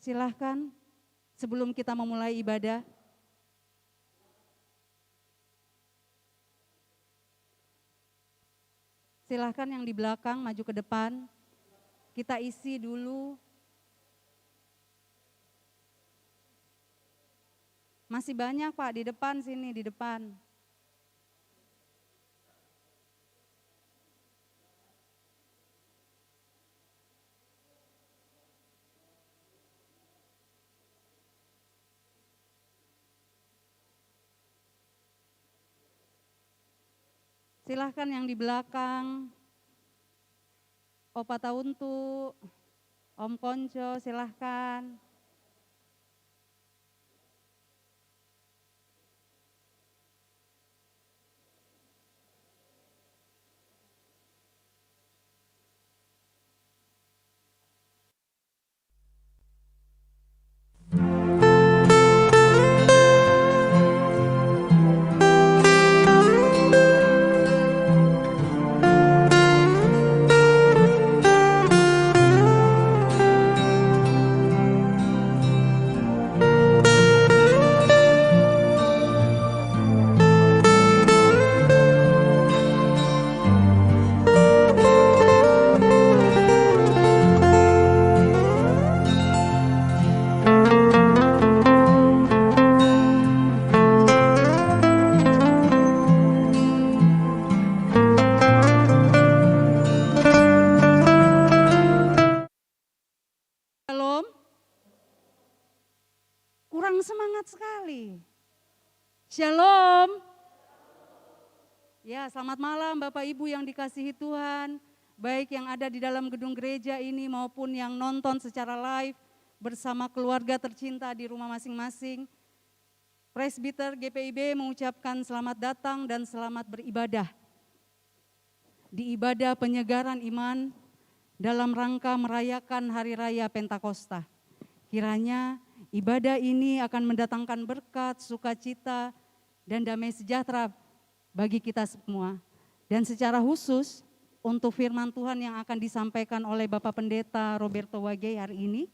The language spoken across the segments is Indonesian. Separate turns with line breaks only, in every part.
Silahkan sebelum kita memulai ibadah. Silahkan yang di belakang maju ke depan. Kita isi dulu. Masih banyak Pak di depan sini, di depan. Silahkan yang di belakang. Opa Tauntu, Om Konco, silahkan. Shalom. Kurang semangat sekali. Shalom. Ya, selamat malam Bapak Ibu yang dikasihi Tuhan. Baik yang ada di dalam gedung gereja ini maupun yang nonton secara live bersama keluarga tercinta di rumah masing-masing. Presbiter GPIB mengucapkan selamat datang dan selamat beribadah. Di ibadah penyegaran iman dalam rangka merayakan Hari Raya Pentakosta. Kiranya ibadah ini akan mendatangkan berkat, sukacita, dan damai sejahtera bagi kita semua. Dan secara khusus untuk firman Tuhan yang akan disampaikan oleh Bapak Pendeta Roberto Wage hari ini,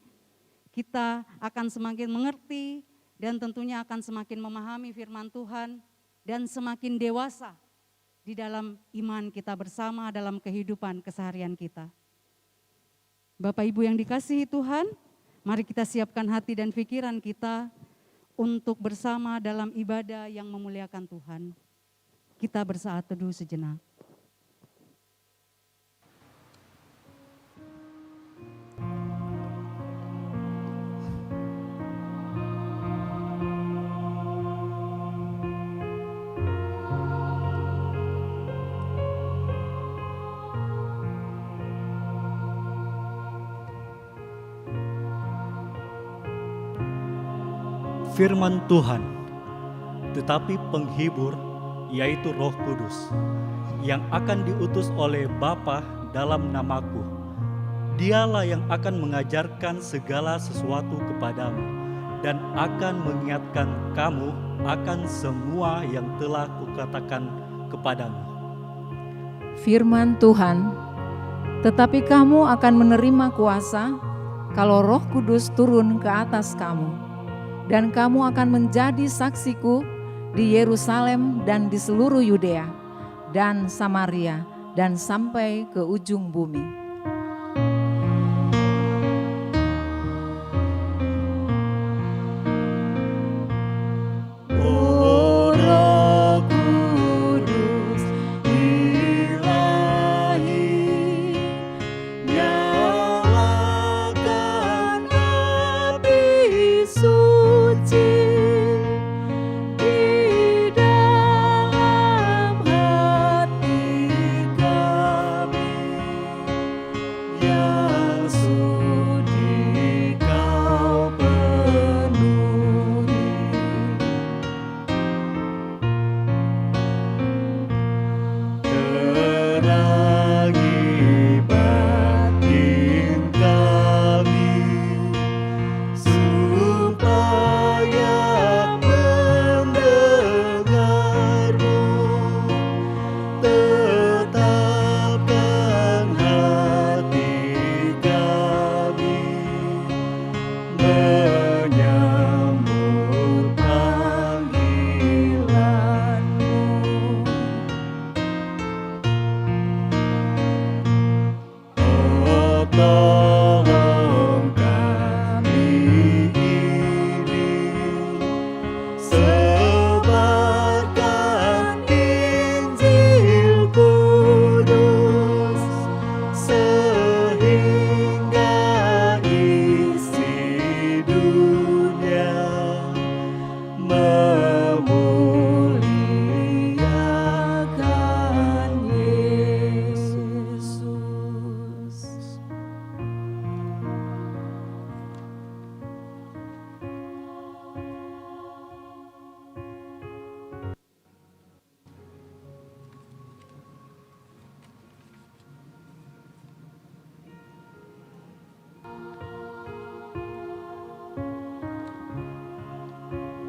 kita akan semakin mengerti dan tentunya akan semakin memahami firman Tuhan dan semakin dewasa di dalam iman kita bersama dalam kehidupan keseharian kita. Bapak Ibu yang dikasihi Tuhan, mari kita siapkan hati dan pikiran kita untuk bersama dalam ibadah yang memuliakan Tuhan. Kita bersaat teduh sejenak.
Firman Tuhan, tetapi penghibur yaitu Roh Kudus yang akan diutus oleh Bapa dalam namaku. Dialah yang akan mengajarkan segala sesuatu kepadamu dan akan mengingatkan kamu akan semua yang telah kukatakan kepadamu.
Firman Tuhan, tetapi kamu akan menerima kuasa kalau Roh Kudus turun ke atas kamu. Dan kamu akan menjadi saksiku di Yerusalem dan di seluruh Yudea dan Samaria dan sampai ke ujung bumi.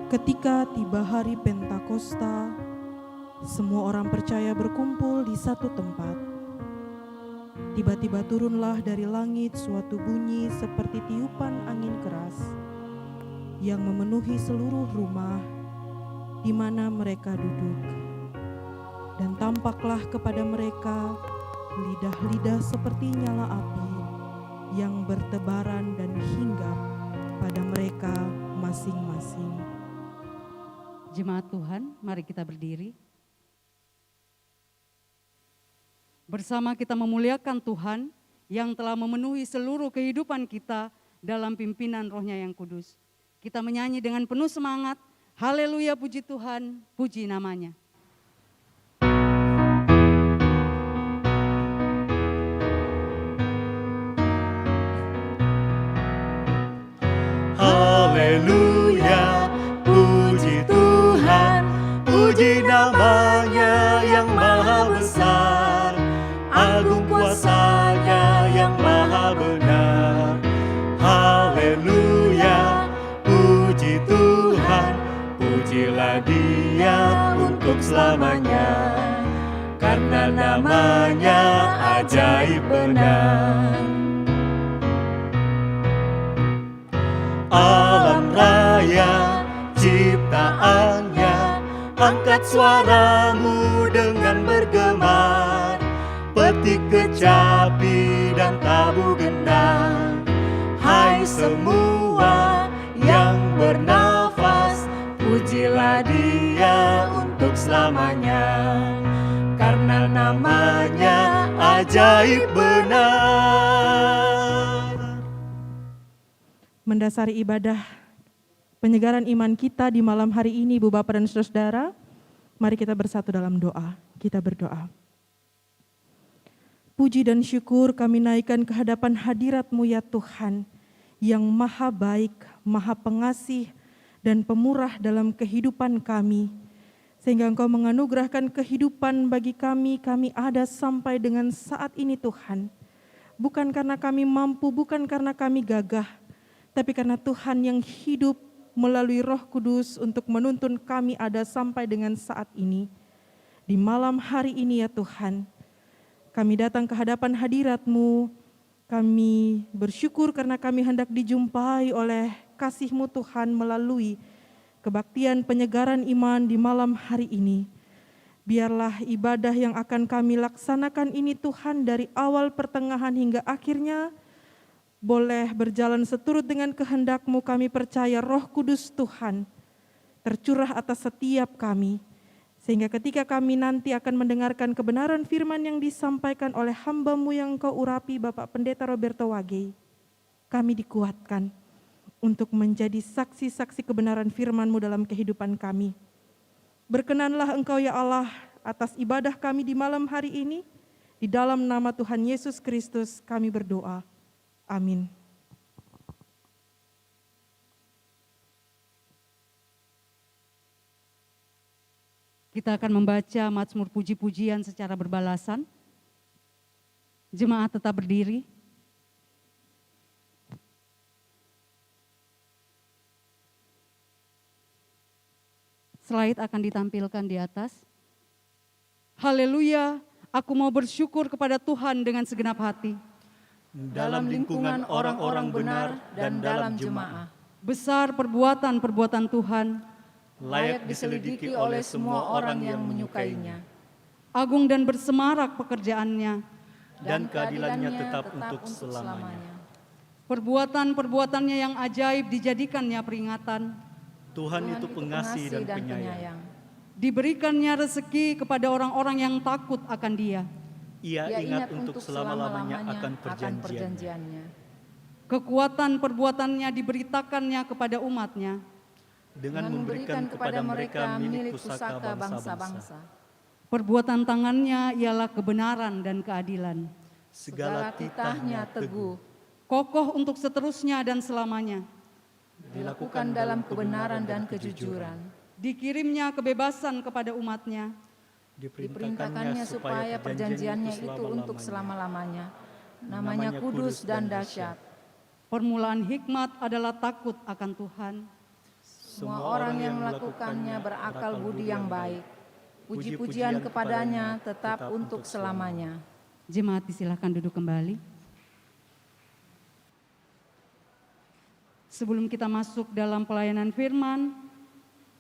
Ketika tiba hari Pentakosta, semua orang percaya berkumpul di satu tempat. Tiba-tiba turunlah dari langit suatu bunyi seperti tiupan angin keras yang memenuhi seluruh rumah di mana mereka duduk. Dan tampaklah kepada mereka lidah-lidah seperti nyala api yang bertebaran dan hinggap pada mereka masing-masing.
Jemaat Tuhan, mari kita berdiri. Bersama kita memuliakan Tuhan yang telah memenuhi seluruh kehidupan kita dalam pimpinan Roh-Nya yang kudus. Kita menyanyi dengan penuh semangat, haleluya, puji Tuhan, puji namanya.
Haleluya, puji Tuhan, puji namanya yang maha besar, agung kuasanya yang maha benar. Haleluya, puji Tuhan, pujilah Dia untuk selamanya, karena namanya ajaib benar. Alam raya ciptaannya, angkat suaramu dengan bergemar, petik kecapi dan tabu gendang. Hai semua yang bernafas, pujilah Dia untuk selamanya, karena namanya ajaib benar.
Mendasari ibadah penyegaran iman kita di malam hari ini, Ibu Bapak dan Saudara, mari kita bersatu dalam doa. Kita berdoa. Puji dan syukur kami naikkan ke hadapan hadirat-Mu ya Tuhan, yang maha baik, maha pengasih, dan pemurah dalam kehidupan kami. Sehingga Engkau menganugerahkan kehidupan bagi kami ada sampai dengan saat ini Tuhan. Bukan karena kami mampu, bukan karena kami gagah, tapi karena Tuhan yang hidup melalui Roh Kudus untuk menuntun kami ada sampai dengan saat ini. Di malam hari ini ya Tuhan, kami datang ke hadapan hadirat-Mu, kami bersyukur karena kami hendak dijumpai oleh kasih-Mu Tuhan melalui kebaktian penyegaran iman di malam hari ini. Biarlah ibadah yang akan kami laksanakan ini Tuhan dari awal pertengahan hingga akhirnya boleh berjalan seturut dengan kehendak-Mu. Kami percaya Roh Kudus Tuhan tercurah atas setiap kami, sehingga ketika kami nanti akan mendengarkan kebenaran firman yang disampaikan oleh hamba-Mu yang Kau urapi, Bapak Pendeta Roberto Wage, kami dikuatkan untuk menjadi saksi-saksi kebenaran firman-Mu dalam kehidupan kami. Berkenanlah Engkau ya Allah atas ibadah kami di malam hari ini, di dalam nama Tuhan Yesus Kristus kami berdoa. Amin.
Kita akan membaca Mazmur puji-pujian secara berbalasan. Jemaat tetap berdiri. Slide akan ditampilkan di atas. Haleluya, aku mau bersyukur kepada Tuhan dengan segenap hati.
dalam lingkungan orang-orang benar dan dalam jemaah.
Besar perbuatan-perbuatan Tuhan,
Layak diselidiki oleh semua orang yang menyukainya.
agung dan bersemarak pekerjaannya.
dan keadilannya tetap untuk selamanya.
Perbuatan-perbuatannya yang ajaib dijadikannya peringatan.
Tuhan itu pengasih dan penyayang.
Diberikannya rezeki kepada orang-orang yang takut akan Dia.
Ia ingat untuk selama-lamanya akan
perjanjiannya.
Kekuatan perbuatannya diberitakannya kepada umatnya.
dengan memberikan kepada mereka milik pusaka bangsa-bangsa.
Perbuatan tangannya ialah kebenaran dan keadilan.
Segala titahnya teguh,
Kokoh untuk seterusnya dan selamanya.
Dilakukan dalam kebenaran dan kejujuran.
Dikirimnya kebebasan kepada umatnya.
Diperintahkannya supaya perjanjiannya itu untuk selama-lamanya. Namanya kudus dan dahsyat.
Permulaan hikmat adalah takut akan Tuhan.
Semua orang yang melakukannya berakal budi yang baik. Puji-pujian kepadanya tetap untuk selamanya.
Jemaat disilahkan duduk kembali. Sebelum kita masuk dalam pelayanan firman,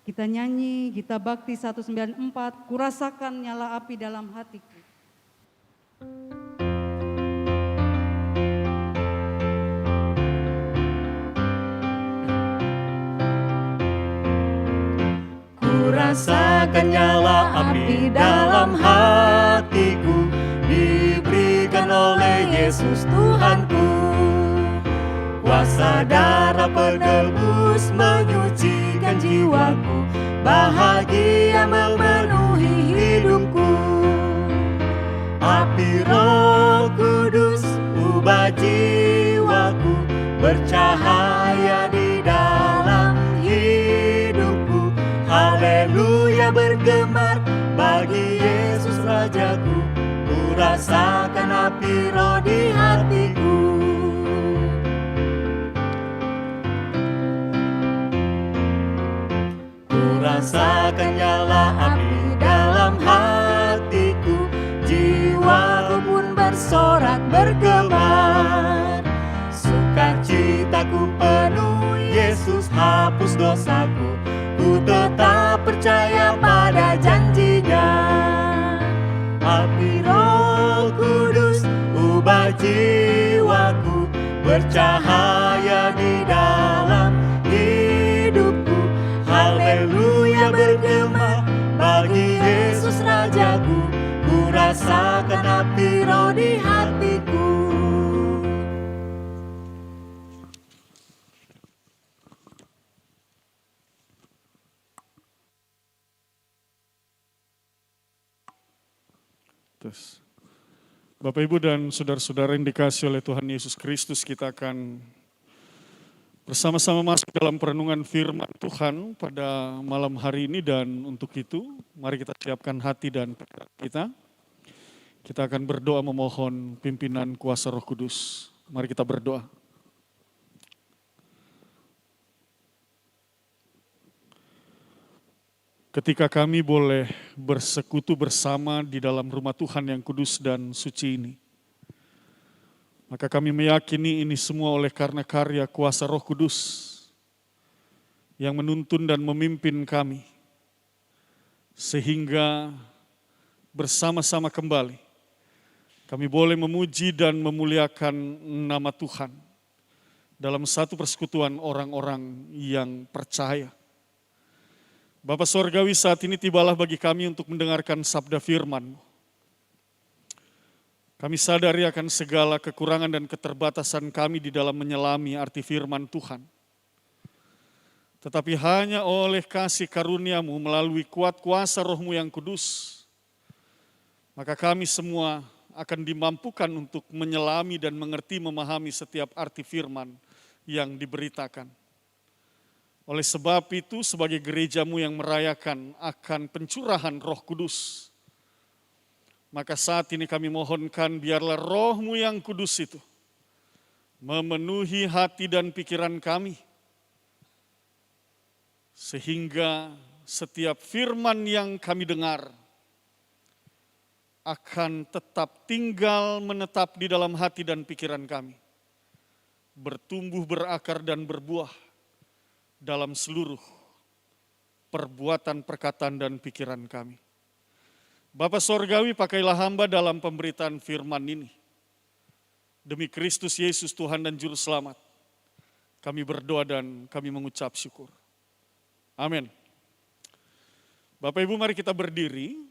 kita nyanyi Gita Bakti 194, Kurasakan nyala api dalam hatiku.
Kurasakan nyala api dalam hatiku, diberikan oleh Yesus Tuhanku. Kuasa darah penebus menyucikan jiwaku, bahagia memenuhi hidupku. Api Roh Kudus ubah jiwaku, bercahaya di dalam hidupku. Haleluya bergemar bagi Yesus Rajaku, ku rasakan api Roh di hatiku. Rasakan nyala api dalam hatiku, jiwaku pun bersorak bergemar. Sukacitaku penuh, Yesus hapus dosaku, ku tetap percaya pada janjinya. Api Roh Kudus ubah jiwaku, bercahaya di dalam hidupku. Haleluya bergema bagi Yesus Rajaku, ku rasakan api Roh di hatiku.
Bapak, Ibu, dan saudara-saudara yang dikasihi oleh Tuhan Yesus Kristus, kita akan bersama-sama masuk dalam perenungan firman Tuhan pada malam hari ini, dan untuk itu mari kita siapkan hati dan pikiran kita. Kita akan berdoa memohon pimpinan kuasa Roh Kudus. Mari kita berdoa. Ketika kami boleh bersekutu bersama di dalam rumah Tuhan yang kudus dan suci ini, maka kami meyakini ini semua oleh karena karya kuasa Roh Kudus yang menuntun dan memimpin kami, sehingga bersama-sama kembali kami boleh memuji dan memuliakan nama Tuhan dalam satu persekutuan orang-orang yang percaya. Bapa Sorgawi, saat ini tibalah bagi kami untuk mendengarkan sabda firman-Mu. Kami sadari akan segala kekurangan dan keterbatasan kami di dalam menyelami arti firman Tuhan. Tetapi hanya oleh kasih karunia-Mu melalui kuat kuasa Roh-Mu yang kudus, maka kami semua akan dimampukan untuk menyelami dan mengerti memahami setiap arti firman yang diberitakan. Oleh sebab itu, sebagai gereja-Mu yang merayakan akan pencurahan Roh Kudus, maka saat ini kami mohonkan biarlah Roh-Mu yang kudus itu memenuhi hati dan pikiran kami, sehingga setiap firman yang kami dengar akan tetap tinggal menetap di dalam hati dan pikiran kami, bertumbuh, berakar, dan berbuah dalam seluruh perbuatan, perkataan, dan pikiran kami. Bapa Sorgawi, pakailah hamba dalam pemberitaan firman ini. Demi Kristus Yesus Tuhan dan Juru Selamat, kami berdoa dan kami mengucap syukur. Amin. Bapak Ibu, mari kita berdiri.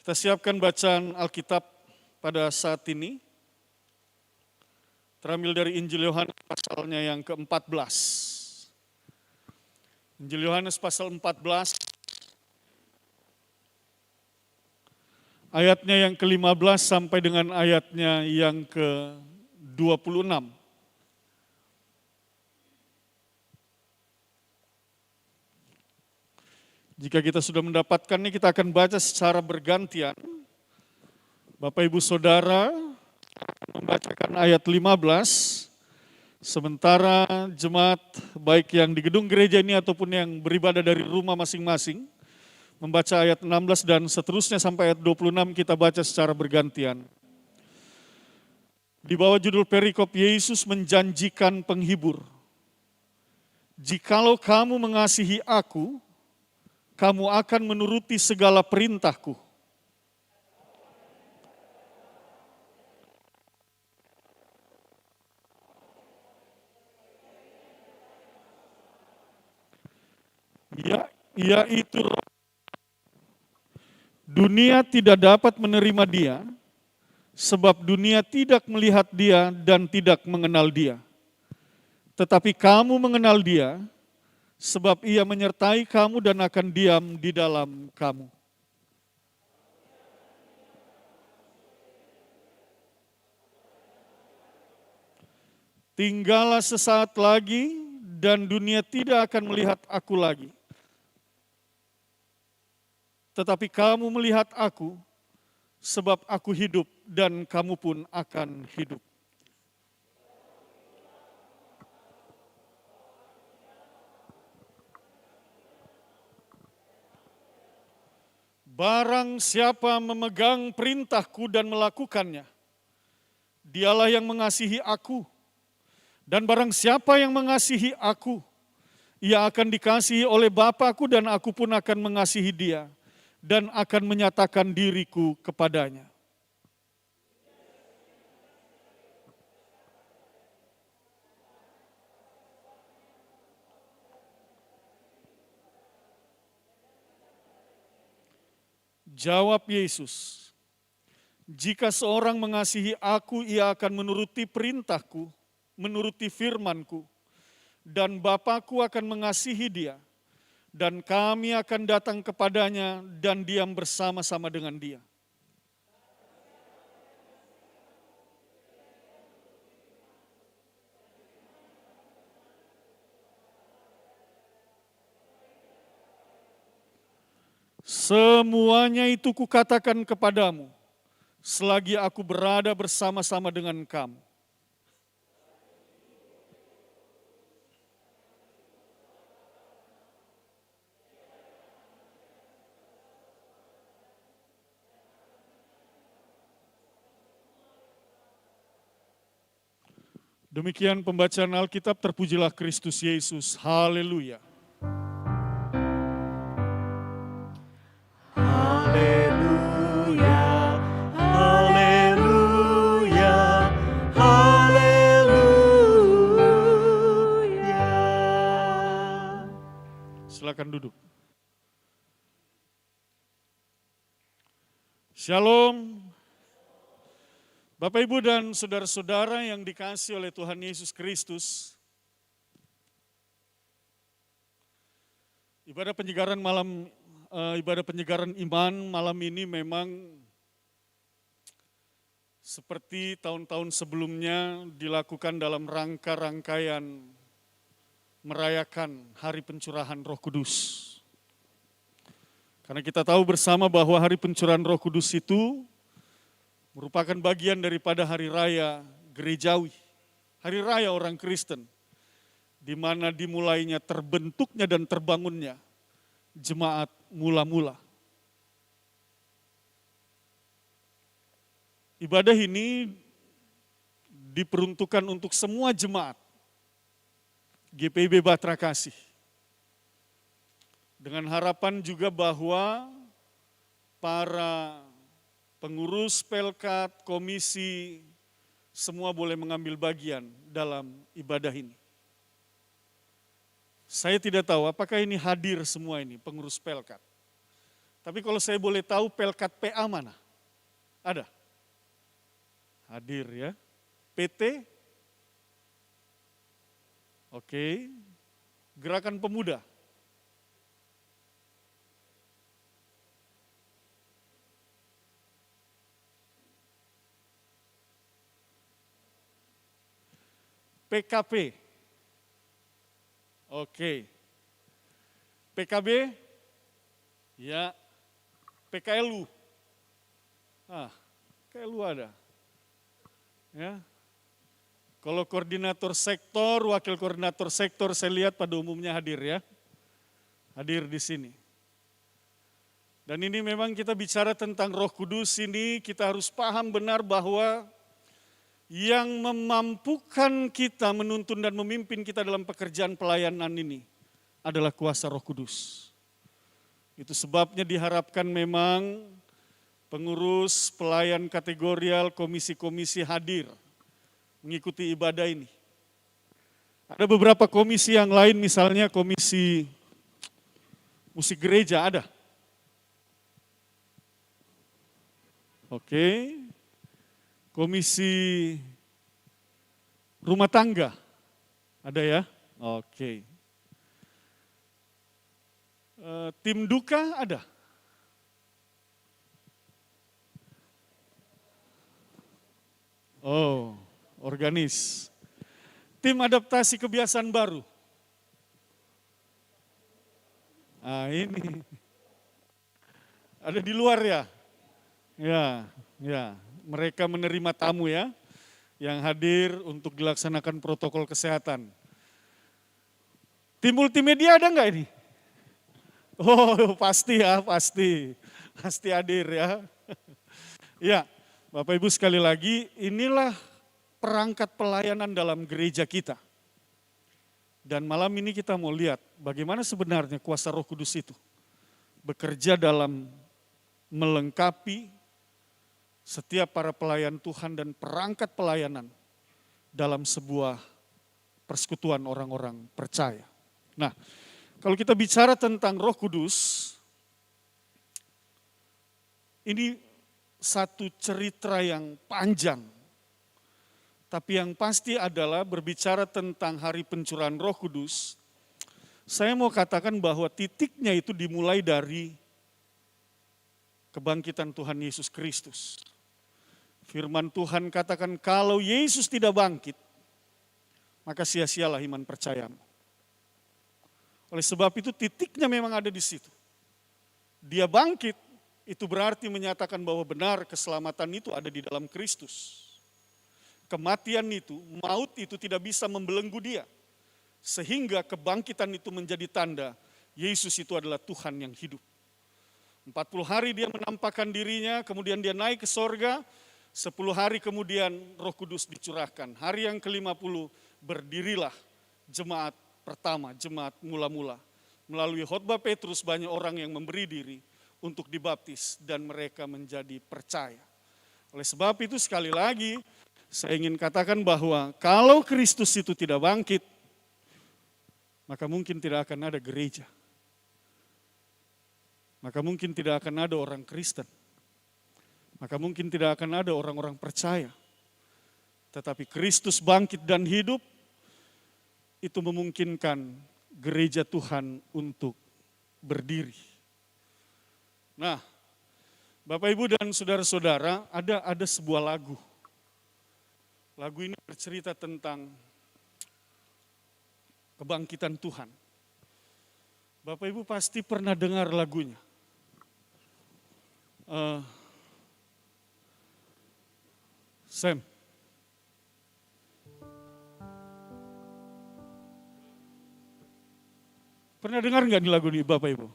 Kita siapkan bacaan Alkitab pada saat ini. Terambil dari Injil Yohanes pasalnya yang ke-14. Injil Yohanes pasal 14, ayatnya yang ke-15 sampai dengan ayatnya yang ke-26. Jika kita sudah mendapatkannya, kita akan baca secara bergantian. Bapak Ibu Saudara membacakan ayat 15 Sementara jemaat baik yang di gedung gereja ini ataupun yang beribadah dari rumah masing-masing membaca ayat 16 dan seterusnya sampai ayat 26 kita baca secara bergantian. Di bawah judul perikop Yesus menjanjikan penghibur. Jikalau kamu mengasihi aku, kamu akan menuruti segala perintahku. Yaitu dunia tidak dapat menerima dia, sebab dunia tidak melihat dia dan tidak mengenal dia. Tetapi kamu mengenal dia, sebab ia menyertai kamu dan akan diam di dalam kamu. Tinggallah sesaat lagi dan dunia tidak akan melihat aku lagi. Tetapi kamu melihat aku, sebab aku hidup dan kamu pun akan hidup. Barang siapa memegang perintahku dan melakukannya, dialah yang mengasihi aku. Dan barang siapa yang mengasihi aku, ia akan dikasihi oleh Bapa-Ku dan aku pun akan mengasihi dia dan akan menyatakan diriku kepadanya. Jawab Yesus, jika seorang mengasihi aku, ia akan menuruti perintahku, menuruti firmanku, dan Bapa-Ku akan mengasihi dia, dan kami akan datang kepadanya dan diam bersama-sama dengan dia. Semuanya itu kukatakan kepadamu, selagi aku berada bersama-sama dengan kamu. Demikian pembacaan Alkitab, terpujilah Kristus Yesus. Haleluya.
Haleluya, haleluya, haleluya.
Silakan duduk. Shalom. Bapak, Ibu, dan saudara-saudara yang dikasihi oleh Tuhan Yesus Kristus. Ibadah penyegaran iman malam ini memang seperti tahun-tahun sebelumnya dilakukan dalam rangkaian merayakan Hari Pencurahan Roh Kudus. Karena kita tahu bersama bahwa Hari Pencurahan Roh Kudus itu merupakan bagian daripada hari raya gerejawi, hari raya orang Kristen, di mana dimulainya, terbentuknya dan terbangunnya jemaat mula-mula. Ibadah ini diperuntukkan untuk semua jemaat GPIB Batra Kasih. Dengan harapan juga bahwa para pengurus Pelkat, komisi, semua boleh mengambil bagian dalam ibadah ini. Saya tidak tahu apakah ini hadir semua ini, pengurus Pelkat. Tapi kalau saya boleh tahu, Pelkat PA mana? Ada? Hadir ya. PT? Oke. Gerakan Pemuda? PKP. Oke. PKB? Ya. PKLU? PKLU ada. Ya. Kalau koordinator sektor, wakil koordinator sektor saya lihat pada umumnya hadir ya. Hadir di sini. Dan ini memang kita bicara tentang Roh Kudus ini, kita harus paham benar bahwa yang memampukan kita menuntun dan memimpin kita dalam pekerjaan pelayanan ini adalah kuasa Roh Kudus. Itu sebabnya diharapkan memang pengurus, pelayan kategorial, komisi-komisi hadir mengikuti ibadah ini. Ada beberapa komisi yang lain, misalnya komisi musik gereja ada. Oke. Komisi rumah tangga ada ya? Oke. Tim duka ada? Oh, organis. Tim adaptasi kebiasaan baru. Ah, ini. Ada di luar ya? Ya. Mereka menerima tamu ya, yang hadir untuk dilaksanakan protokol kesehatan. Tim multimedia ada nggak ini? Oh, pasti ya, pasti hadir ya. Ya, Bapak Ibu sekali lagi, inilah perangkat pelayanan dalam gereja kita. Dan malam ini kita mau lihat bagaimana sebenarnya kuasa Roh Kudus itu bekerja dalam melengkapi setiap para pelayan Tuhan dan perangkat pelayanan dalam sebuah persekutuan orang-orang percaya. Nah, kalau kita bicara tentang Roh Kudus, ini satu cerita yang panjang. Tapi yang pasti adalah berbicara tentang hari pencurahan Roh Kudus, saya mau katakan bahwa titiknya itu dimulai dari kebangkitan Tuhan Yesus Kristus. Firman Tuhan katakan kalau Yesus tidak bangkit, maka sia-sialah iman percayamu. Oleh sebab itu titiknya memang ada di situ. Dia bangkit, itu berarti menyatakan bahwa benar keselamatan itu ada di dalam Kristus. Kematian itu, maut itu tidak bisa membelenggu dia. Sehingga kebangkitan itu menjadi tanda Yesus itu adalah Tuhan yang hidup. 40 hari dia menampakkan dirinya, kemudian dia naik ke sorga. 10 hari kemudian Roh Kudus dicurahkan. Hari yang ke-50 berdirilah jemaat pertama, jemaat mula-mula. Melalui khotbah Petrus banyak orang yang memberi diri untuk dibaptis dan mereka menjadi percaya. Oleh sebab itu sekali lagi saya ingin katakan bahwa kalau Kristus itu tidak bangkit, maka mungkin tidak akan ada gereja. Maka mungkin tidak akan ada orang Kristen. Maka mungkin tidak akan ada orang-orang percaya. Tetapi Kristus bangkit dan hidup, itu memungkinkan gereja Tuhan untuk berdiri. Nah, Bapak Ibu dan saudara-saudara, ada sebuah lagu. Lagu ini bercerita tentang kebangkitan Tuhan. Bapak Ibu pasti pernah dengar lagunya. Sam. Pernah dengar nggak di lagu ini Bapak Ibu?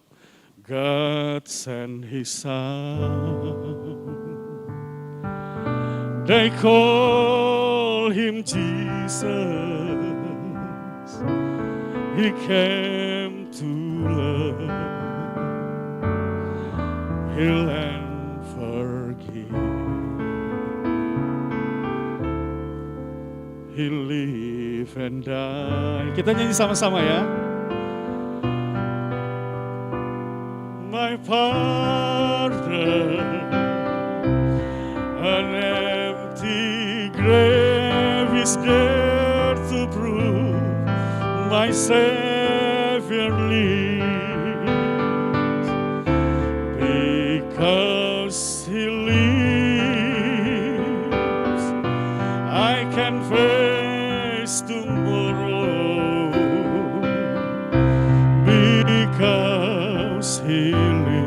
God sent his son. They call him Jesus. He came to love, heal and forgive. He live and die. Kita nyanyi sama-sama ya. My pardon, an empty grave is there to prove my Savior lives. Because He lives, I can face tomorrow. Because He lives,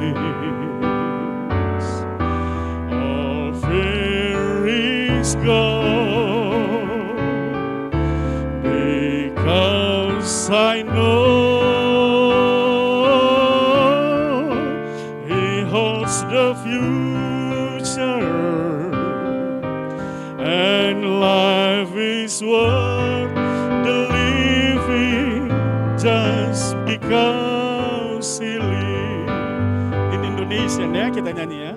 all fear is gone. I know He holds the future, and life is worth the living just because He lives. In Indonesian ya, kita nyanyi ya.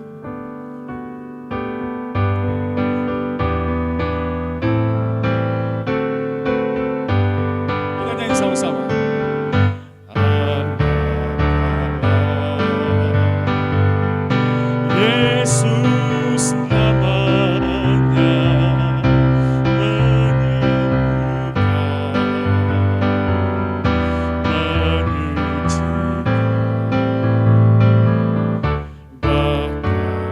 Kita nyanyi sama-sama. Yesus namanya menyembuhkan, menyucikan, bahkan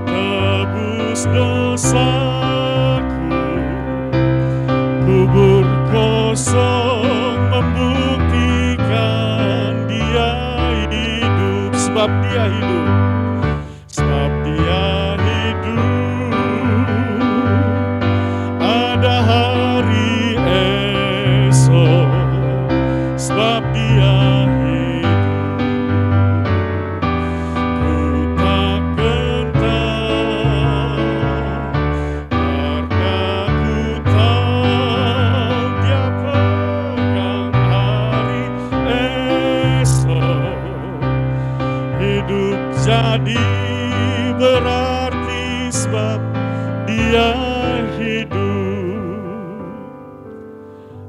mati tebus dosaku. Kubur kosong membuktikan Dia hidup, sebab Dia hidup, sebab Dia hidup. Ada hari esok, sebab Dia hidup. Ku tak gentar, karena ku tahu Dia pegang hari esok. Hidup jadi berarti sebab Dia hidup.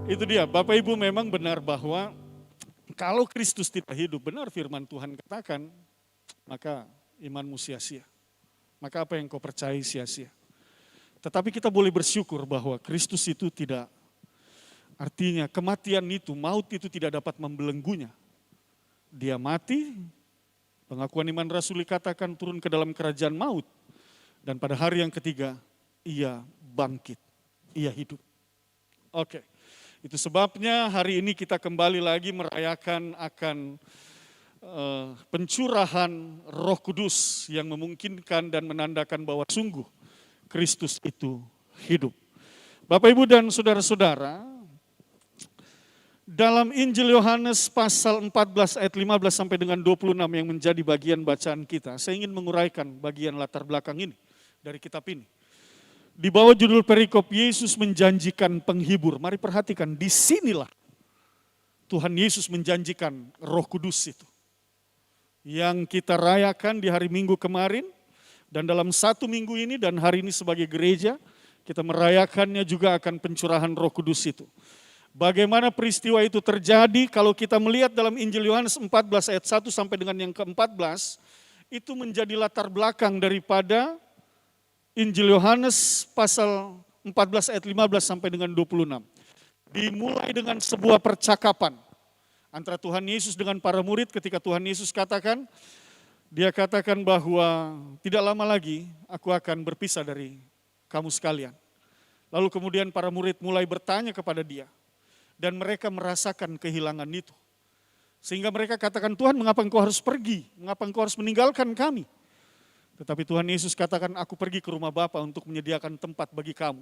Itu dia, Bapak Ibu, memang benar bahwa kalau Kristus tidak hidup, benar firman Tuhan katakan, maka imanmu sia-sia. Maka apa yang kau percayai sia-sia. Tetapi kita boleh bersyukur bahwa Kristus itu tidak, artinya kematian itu, maut itu tidak dapat membelenggunya. Dia mati, pengakuan iman rasuli katakan turun ke dalam kerajaan maut. Dan pada hari yang ketiga, Ia bangkit, Ia hidup. Oke, itu sebabnya hari ini kita kembali lagi merayakan akan pencurahan Roh Kudus yang memungkinkan dan menandakan bahwa sungguh Kristus itu hidup. Bapak, Ibu, dan saudara-saudara, dalam Injil Yohanes pasal 14 ayat 15 sampai dengan 26 yang menjadi bagian bacaan kita, saya ingin menguraikan bagian latar belakang ini dari kitab ini. Di bawah judul perikop Yesus menjanjikan penghibur. Mari perhatikan, disinilah Tuhan Yesus menjanjikan Roh Kudus itu. Yang kita rayakan di hari Minggu kemarin, dan dalam satu minggu ini dan hari ini sebagai gereja, kita merayakannya juga akan pencurahan Roh Kudus itu. Bagaimana peristiwa itu terjadi kalau kita melihat dalam Injil Yohanes 14 ayat 1 sampai dengan yang ke-14, itu menjadi latar belakang daripada Injil Yohanes pasal 14 ayat 15 sampai dengan 26. Dimulai dengan sebuah percakapan antara Tuhan Yesus dengan para murid ketika Tuhan Yesus katakan, Dia katakan bahwa tidak lama lagi aku akan berpisah dari kamu sekalian. Lalu kemudian para murid mulai bertanya kepada Dia. Dan mereka merasakan kehilangan itu. Sehingga mereka katakan, Tuhan, mengapa engkau harus pergi? Mengapa engkau harus meninggalkan kami? Tetapi Tuhan Yesus katakan, aku pergi ke rumah Bapa untuk menyediakan tempat bagi kamu.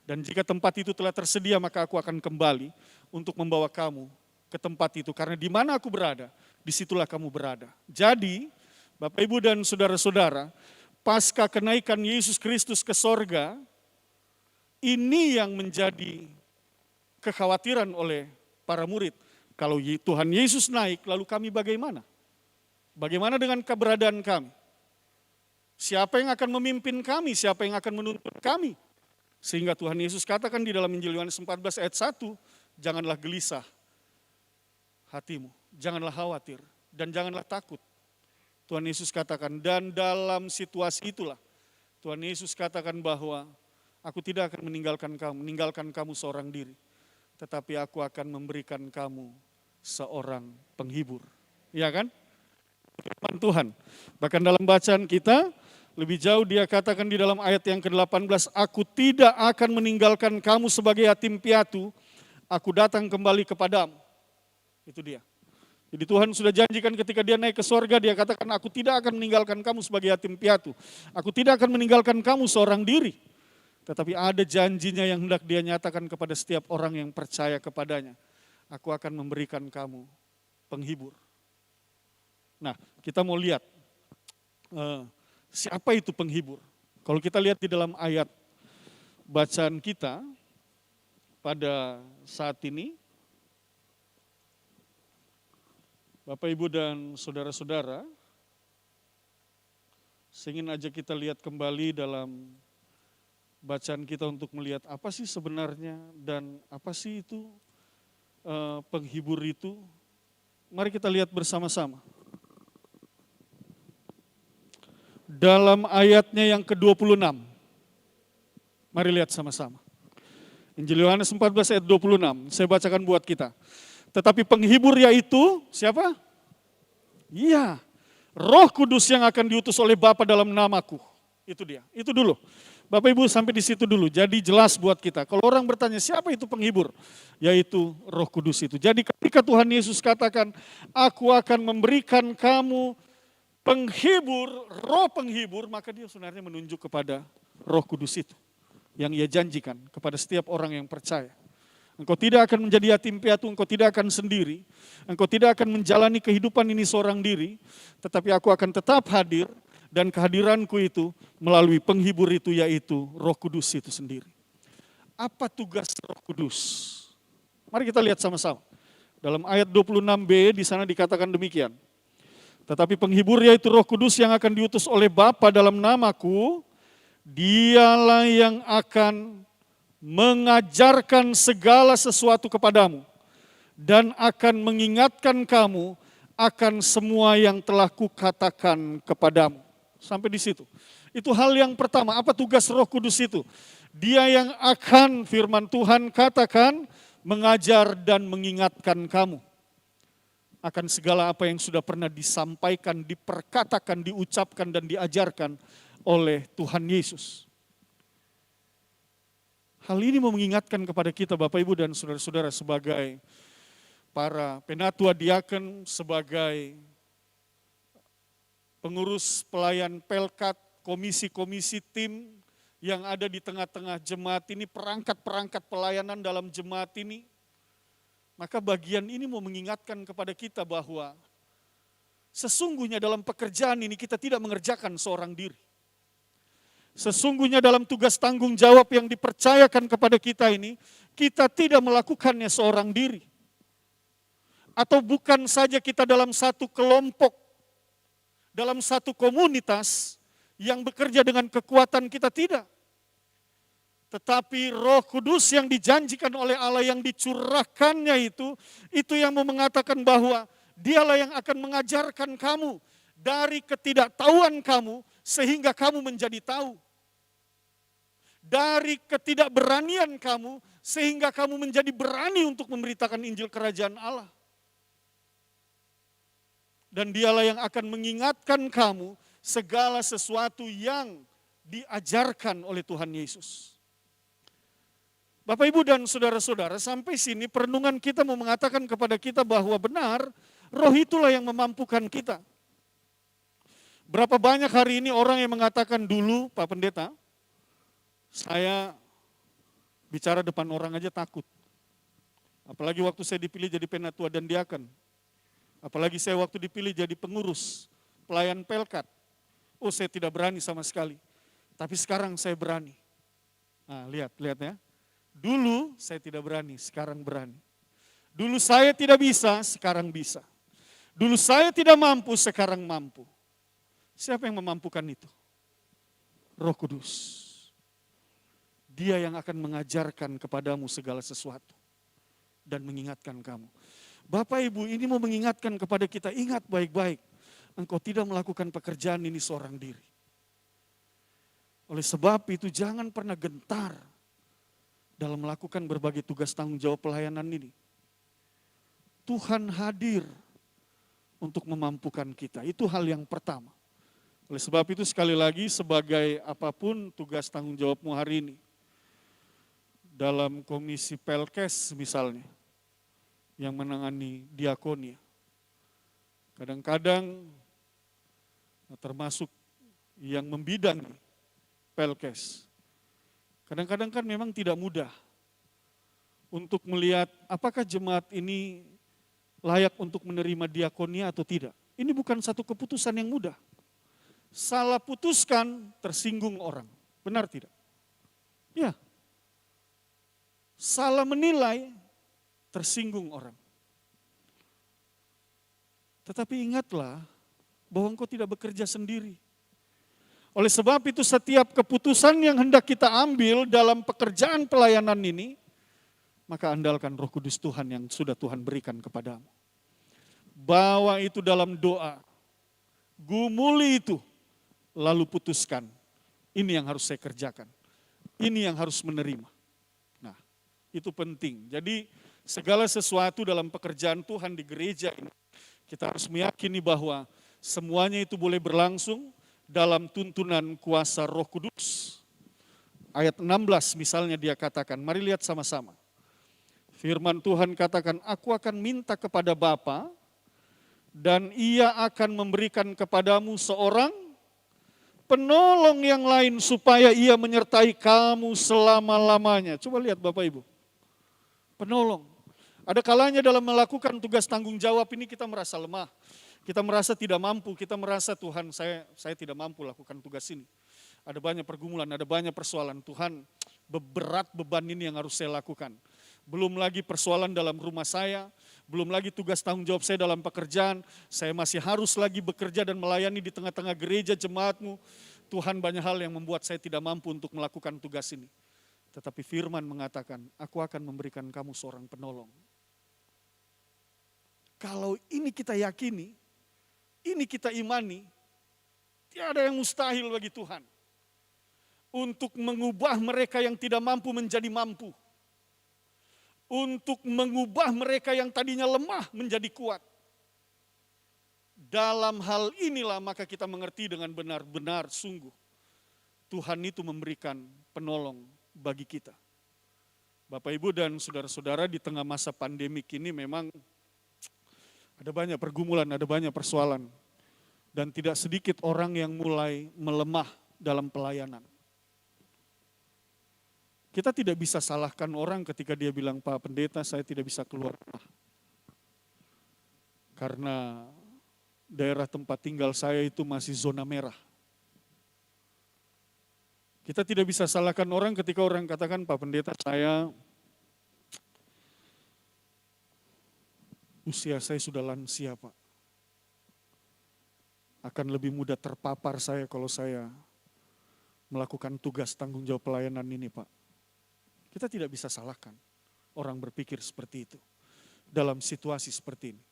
Dan jika tempat itu telah tersedia, maka aku akan kembali untuk membawa kamu ke tempat itu. Karena di mana aku berada, disitulah kamu berada. Jadi, Bapak, Ibu, dan saudara-saudara, pasca kenaikan Yesus Kristus ke sorga, ini yang menjadi kekhawatiran oleh para murid. Kalau Tuhan Yesus naik, lalu kami bagaimana? Bagaimana dengan keberadaan kami? Siapa yang akan memimpin kami? Siapa yang akan menuntun kami? Sehingga Tuhan Yesus katakan di dalam Injil Yohanes 14 ayat 1, janganlah gelisah hatimu, janganlah khawatir, dan janganlah takut. Tuhan Yesus katakan, dan dalam situasi itulah Tuhan Yesus katakan bahwa aku tidak akan meninggalkan kamu seorang diri, tetapi aku akan memberikan kamu seorang penghibur. Ya kan? Firman Tuhan. Bahkan dalam bacaan kita, lebih jauh Dia katakan di dalam ayat yang ke-18, aku tidak akan meninggalkan kamu sebagai yatim piatu, aku datang kembali kepadamu. Itu dia. Jadi Tuhan sudah janjikan ketika Dia naik ke sorga, Dia katakan, aku tidak akan meninggalkan kamu sebagai yatim piatu. Aku tidak akan meninggalkan kamu seorang diri. Tetapi ada janjinya yang hendak Dia nyatakan kepada setiap orang yang percaya kepadanya. Aku akan memberikan kamu penghibur. Nah, kita mau lihat siapa itu penghibur. Kalau kita lihat di dalam ayat bacaan kita pada saat ini, Bapak, Ibu, dan saudara-saudara, saya ingin ajak kita lihat kembali dalam bacaan kita untuk melihat apa sih sebenarnya dan apa sih itu penghibur itu. Mari kita lihat bersama-sama. Dalam ayatnya yang ke-26. Mari lihat sama-sama. Injil Yohanes 14 ayat 26. Saya bacakan buat kita. Tetapi penghibur yaitu siapa? Iya, Roh Kudus yang akan diutus oleh Bapa dalam namaku. Itu dia, itu dulu. Bapak Ibu sampai di situ dulu, jadi jelas buat kita. Kalau orang bertanya siapa itu penghibur? Yaitu Roh Kudus itu. Jadi ketika Tuhan Yesus katakan, aku akan memberikan kamu penghibur, roh penghibur, maka Dia sebenarnya menunjuk kepada Roh Kudus itu. Yang Ia janjikan kepada setiap orang yang percaya. Engkau tidak akan menjadi yatim piatu, engkau tidak akan sendiri. Engkau tidak akan menjalani kehidupan ini seorang diri. Tetapi aku akan tetap hadir. Dan kehadiranku itu melalui penghibur itu yaitu Roh Kudus itu sendiri. Apa tugas Roh Kudus? Mari kita lihat sama-sama. Dalam ayat 26b di sana dikatakan demikian. Tetapi penghibur yaitu Roh Kudus yang akan diutus oleh Bapa dalam namaku, Dialah yang akan mengajarkan segala sesuatu kepadamu dan akan mengingatkan kamu akan semua yang telah kukatakan kepadamu. Sampai di situ. Itu hal yang pertama. Apa tugas Roh Kudus itu? Dia yang akan firman Tuhan katakan, mengajar dan mengingatkan kamu akan segala apa yang sudah pernah disampaikan, diperkatakan, diucapkan dan diajarkan oleh Tuhan Yesus. Hal ini mau mengingatkan kepada kita Bapak Ibu dan saudara-saudara sebagai para penatua diaken, sebagai pengurus pelayan pelkat, komisi-komisi tim yang ada di tengah-tengah jemaat ini, perangkat-perangkat pelayanan dalam jemaat ini. Maka bagian ini mau mengingatkan kepada kita bahwa sesungguhnya dalam pekerjaan ini kita tidak mengerjakan seorang diri. Sesungguhnya dalam tugas tanggung jawab yang dipercayakan kepada kita ini, kita tidak melakukannya seorang diri. Atau bukan saja kita dalam satu kelompok, dalam satu komunitas yang bekerja dengan kekuatan kita, tidak. Tetapi Roh Kudus yang dijanjikan oleh Allah yang dicurahkannya itu yang mau mengatakan bahwa Dialah yang akan mengajarkan kamu dari ketidaktahuan kamu sehingga kamu menjadi tahu. Dari ketidakberanian kamu sehingga kamu menjadi berani untuk memberitakan Injil Kerajaan Allah. Dan Dialah yang akan mengingatkan kamu segala sesuatu yang diajarkan oleh Tuhan Yesus. Bapak, Ibu, dan saudara-saudara, sampai sini perenungan kita mau mengatakan kepada kita bahwa benar, Roh itulah yang memampukan kita. Berapa banyak hari ini orang yang mengatakan dulu, Pak Pendeta, saya bicara depan orang aja takut. Apalagi waktu saya dipilih jadi penatua dan diaken. Apalagi saya waktu dipilih jadi pengurus, pelayan pelkat. Oh, saya tidak berani sama sekali. Tapi sekarang saya berani. Nah, lihat ya. Dulu saya tidak berani, sekarang berani. Dulu saya tidak bisa, sekarang bisa. Dulu saya tidak mampu, sekarang mampu. Siapa yang memampukan itu? Roh Kudus. Dia yang akan mengajarkan kepadamu segala sesuatu dan mengingatkan kamu. Bapak Ibu, ini mau mengingatkan kepada kita, ingat baik-baik. Engkau tidak melakukan pekerjaan ini seorang diri. Oleh sebab itu jangan pernah gentar dalam melakukan berbagai tugas tanggung jawab pelayanan ini. Tuhan hadir untuk memampukan kita. Itu hal yang pertama. Oleh sebab itu sekali lagi sebagai apapun tugas tanggung jawabmu hari ini. Dalam komisi Pelkes misalnya, yang menangani diakonia. Kadang-kadang termasuk yang membidangi Pelkes. Kadang-kadang kan memang tidak mudah untuk melihat apakah jemaat ini layak untuk menerima diakonia atau tidak. Ini bukan satu keputusan yang mudah. Salah putuskan, tersinggung orang. Benar tidak? Ya. Salah menilai, tersinggung orang. Tetapi ingatlah bahwa engkau tidak bekerja sendiri. Oleh sebab itu setiap keputusan yang hendak kita ambil dalam pekerjaan pelayanan ini, maka andalkan Roh Kudus Tuhan yang sudah Tuhan berikan kepadamu. Bawa itu dalam doa, gumuli itu, lalu putuskan. Ini yang harus saya kerjakan, ini yang harus menerima. Nah, itu penting. Jadi segala sesuatu dalam pekerjaan Tuhan di gereja ini, kita harus meyakini bahwa semuanya itu boleh berlangsung dalam tuntunan kuasa Roh Kudus. Ayat 16 misalnya dia katakan, mari lihat sama-sama. Firman Tuhan katakan, aku akan minta kepada Bapa dan ia akan memberikan kepadamu seorang penolong yang lain supaya ia menyertai kamu selama-lamanya. Coba lihat Bapak Ibu, penolong. Ada kalanya dalam melakukan tugas tanggung jawab ini kita merasa lemah. Kita merasa tidak mampu, kita merasa Tuhan saya tidak mampu lakukan tugas ini. Ada banyak pergumulan, ada banyak persoalan. Tuhan, berat beban ini yang harus saya lakukan. Belum lagi persoalan dalam rumah saya, belum lagi tugas tanggung jawab saya dalam pekerjaan. Saya masih harus lagi bekerja dan melayani di tengah-tengah gereja jemaatmu. Tuhan, banyak hal yang membuat saya tidak mampu untuk melakukan tugas ini. Tetapi firman mengatakan, aku akan memberikan kamu seorang penolong. Kalau ini kita yakini, ini kita imani, tiada yang mustahil bagi Tuhan. Untuk mengubah mereka yang tidak mampu menjadi mampu. Untuk mengubah mereka yang tadinya lemah menjadi kuat. Dalam hal inilah maka kita mengerti dengan benar-benar sungguh. Tuhan itu memberikan penolong bagi kita. Bapak Ibu dan saudara-saudara, di tengah masa pandemik ini memang ada banyak pergumulan, ada banyak persoalan. Dan tidak sedikit orang yang mulai melemah dalam pelayanan. Kita tidak bisa salahkan orang ketika dia bilang, Pak Pendeta, saya tidak bisa keluar rumah. Karena daerah tempat tinggal saya itu masih zona merah. Kita tidak bisa salahkan orang ketika orang katakan, Pak Pendeta, usia saya sudah lansia, Pak. Akan lebih mudah terpapar saya kalau saya melakukan tugas tanggung jawab pelayanan ini, Pak. Kita tidak bisa salahkan orang berpikir seperti itu dalam situasi seperti ini.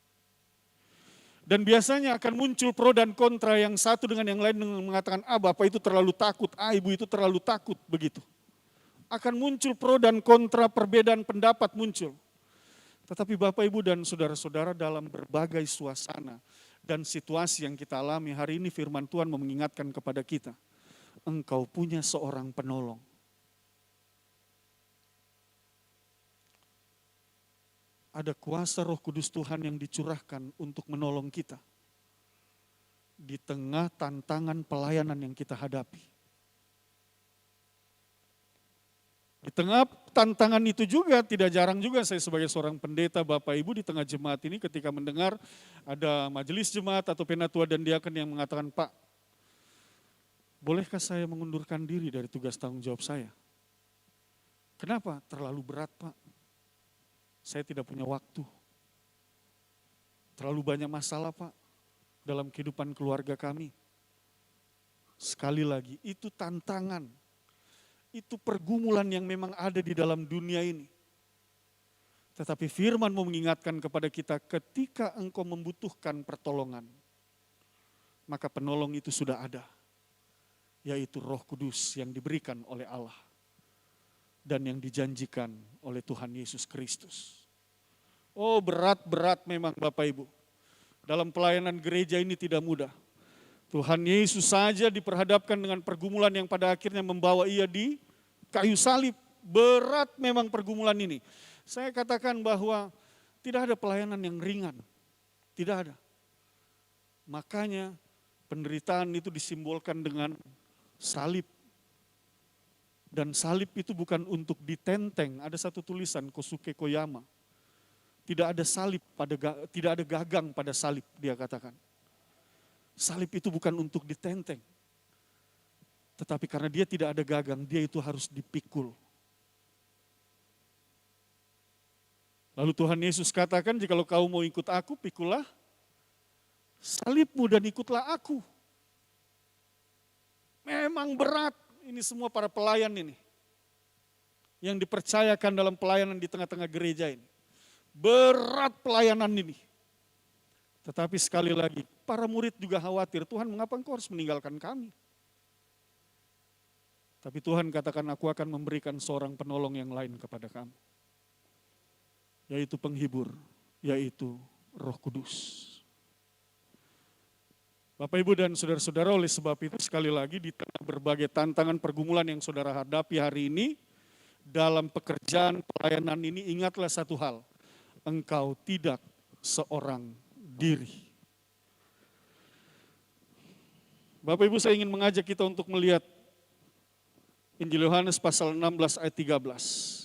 Dan biasanya akan muncul pro dan kontra, yang satu dengan yang lain mengatakan, Bapak itu terlalu takut, Ibu itu terlalu takut, begitu. Akan muncul pro dan kontra, perbedaan pendapat muncul. Tetapi Bapak, Ibu, dan saudara-saudara, dalam berbagai suasana dan situasi yang kita alami hari ini, firman Tuhan mengingatkan kepada kita, engkau punya seorang penolong. Ada kuasa Roh Kudus Tuhan yang dicurahkan untuk menolong kita di tengah tantangan pelayanan yang kita hadapi. Di tengah tantangan itu juga, tidak jarang juga saya sebagai seorang pendeta, Bapak Ibu, di tengah jemaat ini ketika mendengar ada majelis jemaat atau penatua dan diaken yang mengatakan, Pak, bolehkah saya mengundurkan diri dari tugas tanggung jawab saya? Kenapa? Terlalu berat, Pak. Saya tidak punya waktu. Terlalu banyak masalah, Pak, dalam kehidupan keluarga kami. Sekali lagi, itu tantangan. Itu pergumulan yang memang ada di dalam dunia ini. Tetapi firman mau mengingatkan kepada kita, ketika engkau membutuhkan pertolongan, maka penolong itu sudah ada. Yaitu Roh Kudus yang diberikan oleh Allah. Dan yang dijanjikan oleh Tuhan Yesus Kristus. Oh, berat-berat memang Bapak Ibu. Dalam pelayanan gereja ini tidak mudah. Tuhan Yesus saja diperhadapkan dengan pergumulan yang pada akhirnya membawa ia di kayu salib. Berat memang pergumulan ini. Saya katakan bahwa tidak ada pelayanan yang ringan. Tidak ada. Makanya penderitaan itu disimbolkan dengan salib. Dan salib itu bukan untuk ditenteng. Ada satu tulisan Kosuke Koyama. Tidak ada salib tidak ada gagang pada salib, dia katakan. Salib itu bukan untuk ditenteng. Tetapi karena dia tidak ada gagang, dia itu harus dipikul. Lalu Tuhan Yesus katakan, jikalau kau mau ikut aku, pikulah salibmu dan ikutlah aku. Memang berat. Ini semua para pelayan ini. Yang dipercayakan dalam pelayanan di tengah-tengah gereja ini. Berat pelayanan ini. Tetapi sekali lagi, para murid juga khawatir, Tuhan mengapa engkau harus meninggalkan kami? Tapi Tuhan katakan, aku akan memberikan seorang penolong yang lain kepada kamu. Yaitu penghibur, yaitu Roh Kudus. Bapak, Ibu, dan saudara-saudara, oleh sebab itu sekali lagi di tengah berbagai tantangan pergumulan yang saudara hadapi hari ini, dalam pekerjaan pelayanan ini ingatlah satu hal, engkau tidak seorang diri. Bapak, Ibu, saya ingin mengajak kita untuk melihat Injil Yohanes pasal 16 ayat 13.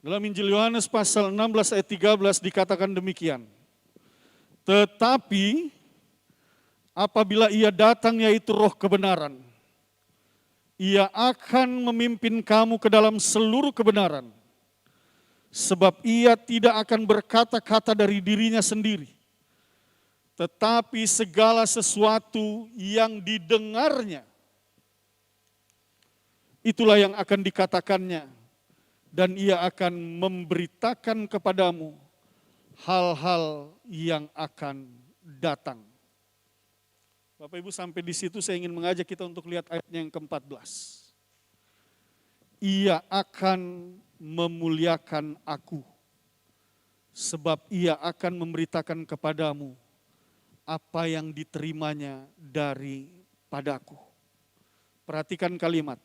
Dalam Injil Yohanes pasal 16 ayat 13 dikatakan demikian. Tetapi apabila ia datang yaitu Roh kebenaran, ia akan memimpin kamu ke dalam seluruh kebenaran. Sebab ia tidak akan berkata-kata dari dirinya sendiri. Tetapi segala sesuatu yang didengarnya, itulah yang akan dikatakannya. Dan ia akan memberitakan kepadamu hal-hal yang akan datang. Bapak, Ibu, sampai di situ saya ingin mengajak kita untuk lihat ayatnya yang ke-14. Ia akan memuliakan aku, sebab ia akan memberitakan kepadamu apa yang diterimanya daripadaku. Perhatikan kalimat,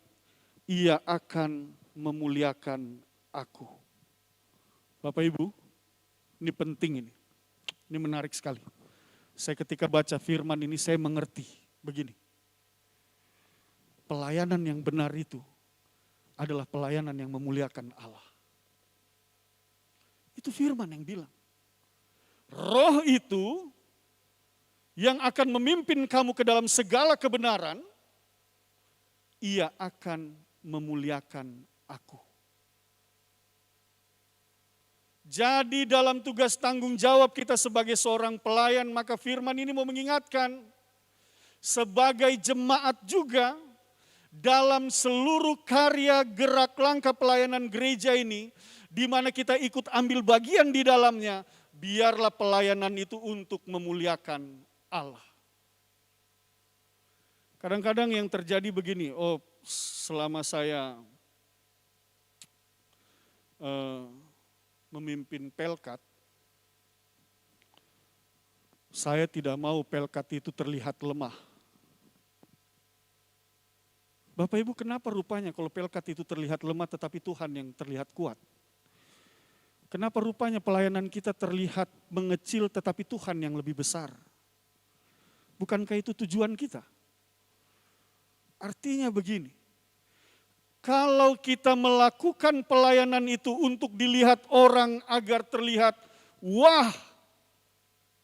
ia akan memuliakan aku. Bapak, Ibu, ini penting ini. Ini menarik sekali. Saya ketika baca firman ini saya mengerti begini. Pelayanan yang benar itu adalah pelayanan yang memuliakan Allah. Itu firman yang bilang. Roh itu yang akan memimpin kamu ke dalam segala kebenaran, ia akan memuliakan aku. Jadi dalam tugas tanggung jawab kita sebagai seorang pelayan, maka firman ini mau mengingatkan sebagai jemaat juga dalam seluruh karya gerak langkah pelayanan gereja ini, di mana kita ikut ambil bagian di dalamnya, biarlah pelayanan itu untuk memuliakan Allah. Kadang-kadang yang terjadi begini, selama saya memimpin Pelkat, saya tidak mau Pelkat itu terlihat lemah. Bapak, Ibu, kenapa rupanya kalau Pelkat itu terlihat lemah tetapi Tuhan yang terlihat kuat? Kenapa rupanya pelayanan kita terlihat mengecil tetapi Tuhan yang lebih besar? Bukankah itu tujuan kita? Artinya begini, kalau kita melakukan pelayanan itu untuk dilihat orang agar terlihat, wah,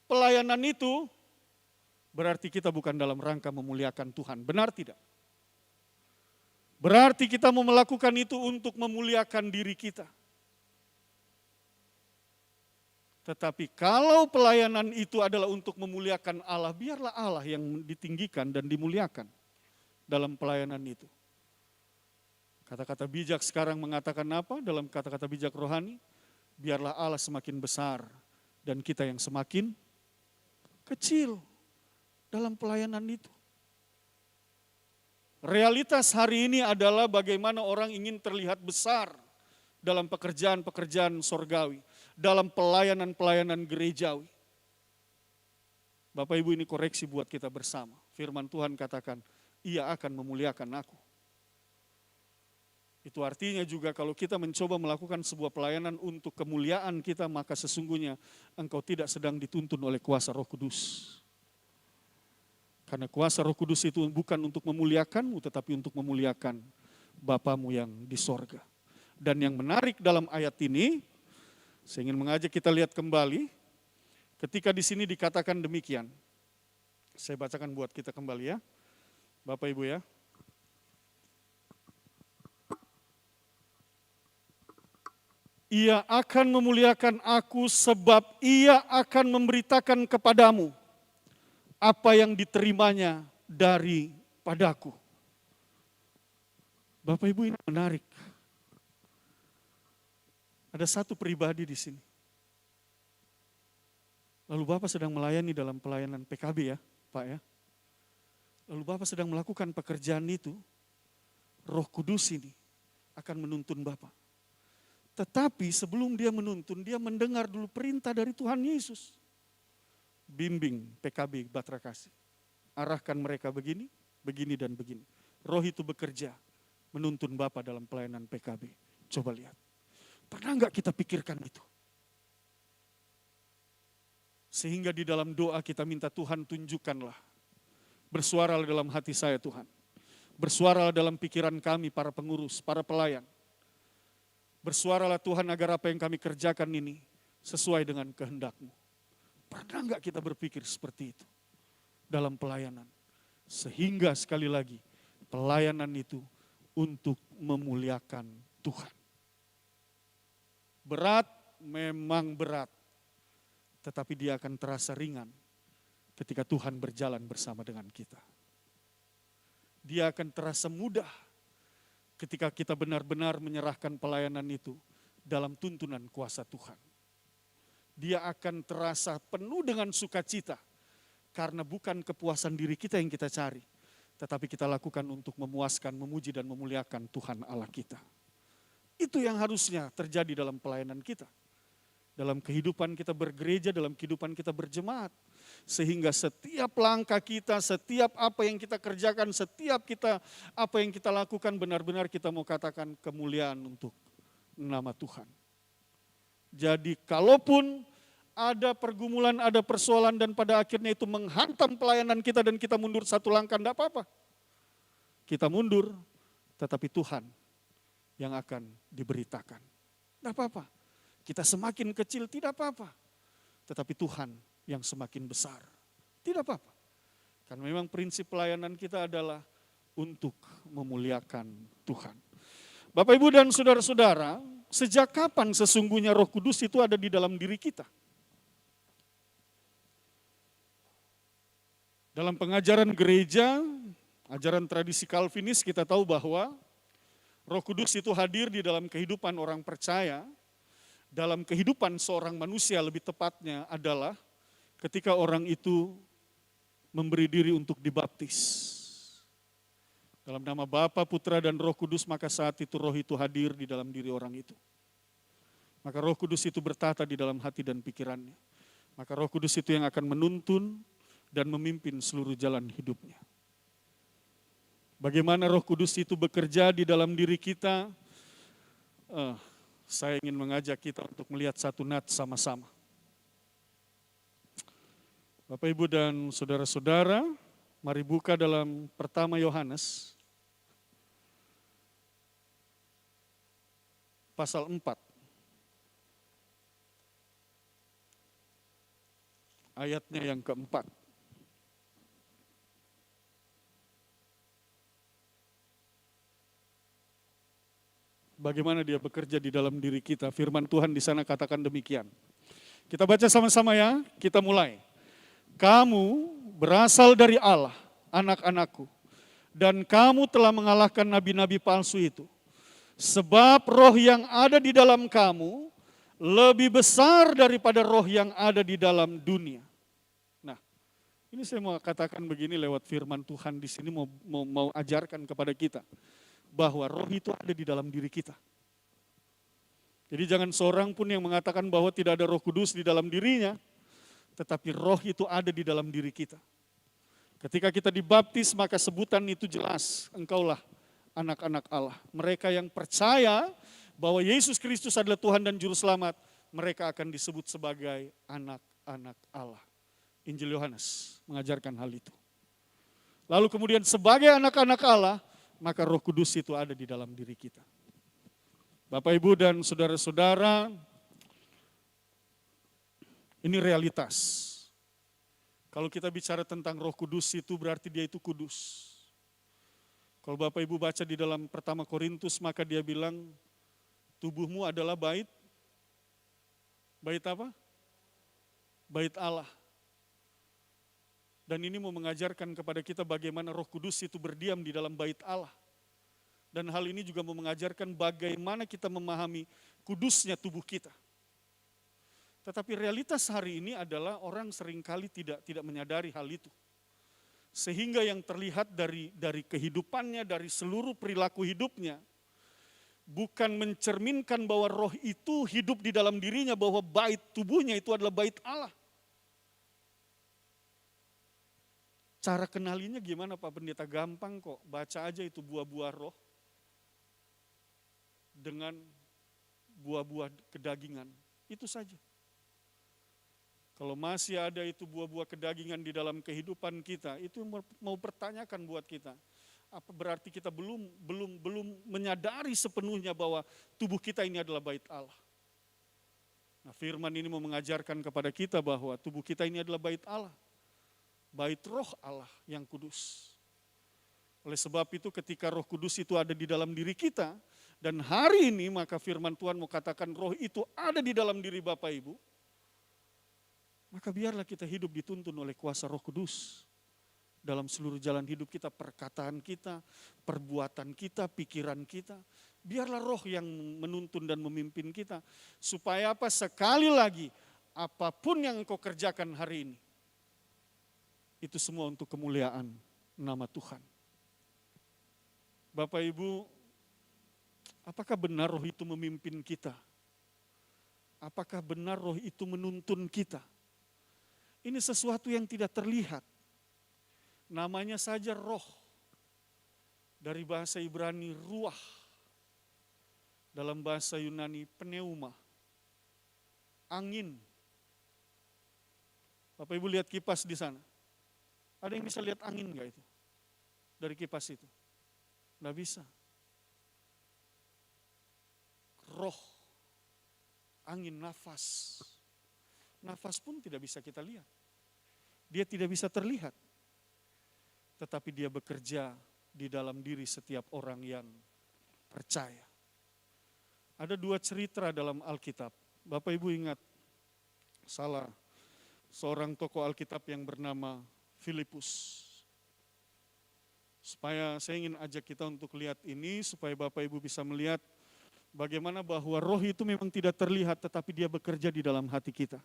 pelayanan itu berarti kita bukan dalam rangka memuliakan Tuhan. Benar tidak? Berarti kita mau melakukan itu untuk memuliakan diri kita. Tetapi kalau pelayanan itu adalah untuk memuliakan Allah, biarlah Allah yang ditinggikan dan dimuliakan dalam pelayanan itu. Kata-kata bijak sekarang mengatakan apa? Dalam kata-kata bijak rohani, biarlah Allah semakin besar dan kita yang semakin kecil dalam pelayanan itu. Realitas hari ini adalah bagaimana orang ingin terlihat besar dalam pekerjaan-pekerjaan sorgawi, dalam pelayanan-pelayanan gerejawi. Bapak, Ibu, ini koreksi buat kita bersama. Firman Tuhan katakan, ia akan memuliakan aku. Itu artinya juga kalau kita mencoba melakukan sebuah pelayanan untuk kemuliaan kita, maka sesungguhnya engkau tidak sedang dituntun oleh kuasa Roh Kudus. Karena kuasa Roh Kudus itu bukan untuk memuliakanmu, tetapi untuk memuliakan Bapamu yang di sorga. Dan yang menarik dalam ayat ini, saya ingin mengajak kita lihat kembali, ketika di sini dikatakan demikian. Saya bacakan buat kita kembali ya, Bapak Ibu ya. Ia akan memuliakan aku sebab ia akan memberitakan kepadamu apa yang diterimanya daripadaku. Bapak Ibu, ini menarik. Ada satu pribadi di sini. Lalu Bapak sedang melayani dalam pelayanan PKB ya, Pak ya. Lalu Bapak sedang melakukan pekerjaan itu, Roh Kudus ini akan menuntun Bapak. Tetapi sebelum dia menuntun, dia mendengar dulu perintah dari Tuhan Yesus. Bimbing PKB Batra Kasih. Arahkan mereka begini, begini dan begini. Roh itu bekerja, menuntun Bapak dalam pelayanan PKB. Coba lihat. Pernah enggak kita pikirkan itu? Sehingga di dalam doa kita minta Tuhan tunjukkanlah. Bersuaralah dalam hati saya Tuhan. Bersuaralah dalam pikiran kami para pengurus, para pelayan. Bersuaralah Tuhan agar apa yang kami kerjakan ini sesuai dengan kehendak-Mu. Pernah enggak kita berpikir seperti itu dalam pelayanan? Sehingga sekali lagi pelayanan itu untuk memuliakan Tuhan. Berat, memang berat. Tetapi dia akan terasa ringan ketika Tuhan berjalan bersama dengan kita. Dia akan terasa mudah ketika kita benar-benar menyerahkan pelayanan itu dalam tuntunan kuasa Tuhan. Dia akan terasa penuh dengan sukacita karena bukan kepuasan diri kita yang kita cari, tetapi kita lakukan untuk memuaskan, memuji dan memuliakan Tuhan Allah kita. Itu yang harusnya terjadi dalam pelayanan kita. Dalam kehidupan kita bergereja, dalam kehidupan kita berjemaat. Sehingga setiap langkah kita, setiap apa yang kita kerjakan, setiap apa yang kita lakukan benar-benar kita mau katakan kemuliaan untuk nama Tuhan. Jadi kalaupun ada pergumulan, ada persoalan dan pada akhirnya itu menghantam pelayanan kita dan kita mundur satu langkah, enggak apa-apa. Kita mundur, tetapi Tuhan yang akan diberitakan. Enggak apa-apa. Kita semakin kecil tidak apa-apa. Tetapi Tuhan yang semakin besar. Tidak apa-apa. Karena memang prinsip pelayanan kita adalah untuk memuliakan Tuhan. Bapak, Ibu, dan saudara-saudara, sejak kapan sesungguhnya Roh Kudus itu ada di dalam diri kita? Dalam pengajaran gereja, ajaran tradisi Calvinis, kita tahu bahwa Roh Kudus itu hadir di dalam kehidupan orang percaya, dalam kehidupan seorang manusia lebih tepatnya adalah ketika orang itu memberi diri untuk dibaptis. Dalam nama Bapa, Putra, dan Roh Kudus, maka saat itu roh itu hadir di dalam diri orang itu. Maka Roh Kudus itu bertata di dalam hati dan pikirannya. Maka Roh Kudus itu yang akan menuntun dan memimpin seluruh jalan hidupnya. Bagaimana Roh Kudus itu bekerja di dalam diri kita? Saya ingin mengajak kita untuk melihat satu nats sama-sama. Bapak, Ibu, dan saudara-saudara, mari buka dalam pertama Yohanes, pasal 4. Ayatnya yang keempat. Bagaimana dia bekerja di dalam diri kita. Firman Tuhan di sana katakan demikian. Kita baca sama-sama ya, kita mulai. Kamu berasal dari Allah, anak-anakku, dan kamu telah mengalahkan nabi-nabi palsu itu. Sebab roh yang ada di dalam kamu lebih besar daripada roh yang ada di dalam dunia. Nah, ini saya mau katakan begini lewat firman Tuhan di sini mau ajarkan kepada kita. Bahwa roh itu ada di dalam diri kita. Jadi jangan seorang pun yang mengatakan bahwa tidak ada Roh Kudus di dalam dirinya, tetapi roh itu ada di dalam diri kita. Ketika kita dibaptis, maka sebutan itu jelas, engkaulah anak-anak Allah. Mereka yang percaya bahwa Yesus Kristus adalah Tuhan dan Juru Selamat, mereka akan disebut sebagai anak-anak Allah. Injil Yohanes mengajarkan hal itu. Lalu kemudian sebagai anak-anak Allah, maka Roh Kudus itu ada di dalam diri kita. Bapak, Ibu, dan saudara-saudara, ini realitas. Kalau kita bicara tentang Roh Kudus itu berarti dia itu kudus. Kalau Bapak Ibu baca di dalam 1 Korintus, maka dia bilang, tubuhmu adalah bait apa? Bait Allah. Dan ini mau mengajarkan kepada kita bagaimana Roh Kudus itu berdiam di dalam bait Allah. Dan hal ini juga mau mengajarkan bagaimana kita memahami kudusnya tubuh kita. Tetapi realitas hari ini adalah orang seringkali tidak menyadari hal itu. Sehingga yang terlihat dari kehidupannya, dari seluruh perilaku hidupnya, bukan mencerminkan bahwa roh itu hidup di dalam dirinya, bahwa bait tubuhnya itu adalah bait Allah. Cara kenalinya gimana Pak Pendeta? Gampang kok, baca aja itu buah-buah roh dengan buah-buah kedagingan, itu saja. Kalau masih ada itu buah-buah kedagingan di dalam kehidupan kita, itu mau pertanyakan buat kita. Apa berarti kita belum menyadari sepenuhnya bahwa tubuh kita ini adalah bait Allah. Nah, firman ini mau mengajarkan kepada kita bahwa tubuh kita ini adalah bait Allah. Bait roh Allah yang kudus. Oleh sebab itu ketika Roh Kudus itu ada di dalam diri kita, dan hari ini maka firman Tuhan mau katakan roh itu ada di dalam diri Bapak Ibu, maka biarlah kita hidup dituntun oleh kuasa Roh Kudus dalam seluruh jalan hidup kita, perkataan kita, perbuatan kita, pikiran kita. Biarlah roh yang menuntun dan memimpin kita. Supaya apa? Sekali lagi, apapun yang engkau kerjakan hari ini, itu semua untuk kemuliaan nama Tuhan. Bapak Ibu, apakah benar roh itu memimpin kita? Apakah benar roh itu menuntun kita? Ini sesuatu yang tidak terlihat. Namanya saja roh. Dari bahasa Ibrani ruah. Dalam bahasa Yunani pneuma. Angin. Bapak Ibu lihat kipas di sana. Ada yang bisa lihat angin enggak itu? Dari kipas itu? Enggak bisa. Roh. Angin, nafas. Nafas pun tidak bisa kita lihat. Dia tidak bisa terlihat. Tetapi dia bekerja di dalam diri setiap orang yang percaya. Ada dua cerita dalam Alkitab. Bapak Ibu ingat salah seorang tokoh Alkitab yang bernama Filipus. Saya ingin ajak kita untuk lihat ini supaya Bapak Ibu bisa melihat bagaimana bahwa roh itu memang tidak terlihat tetapi dia bekerja di dalam hati kita.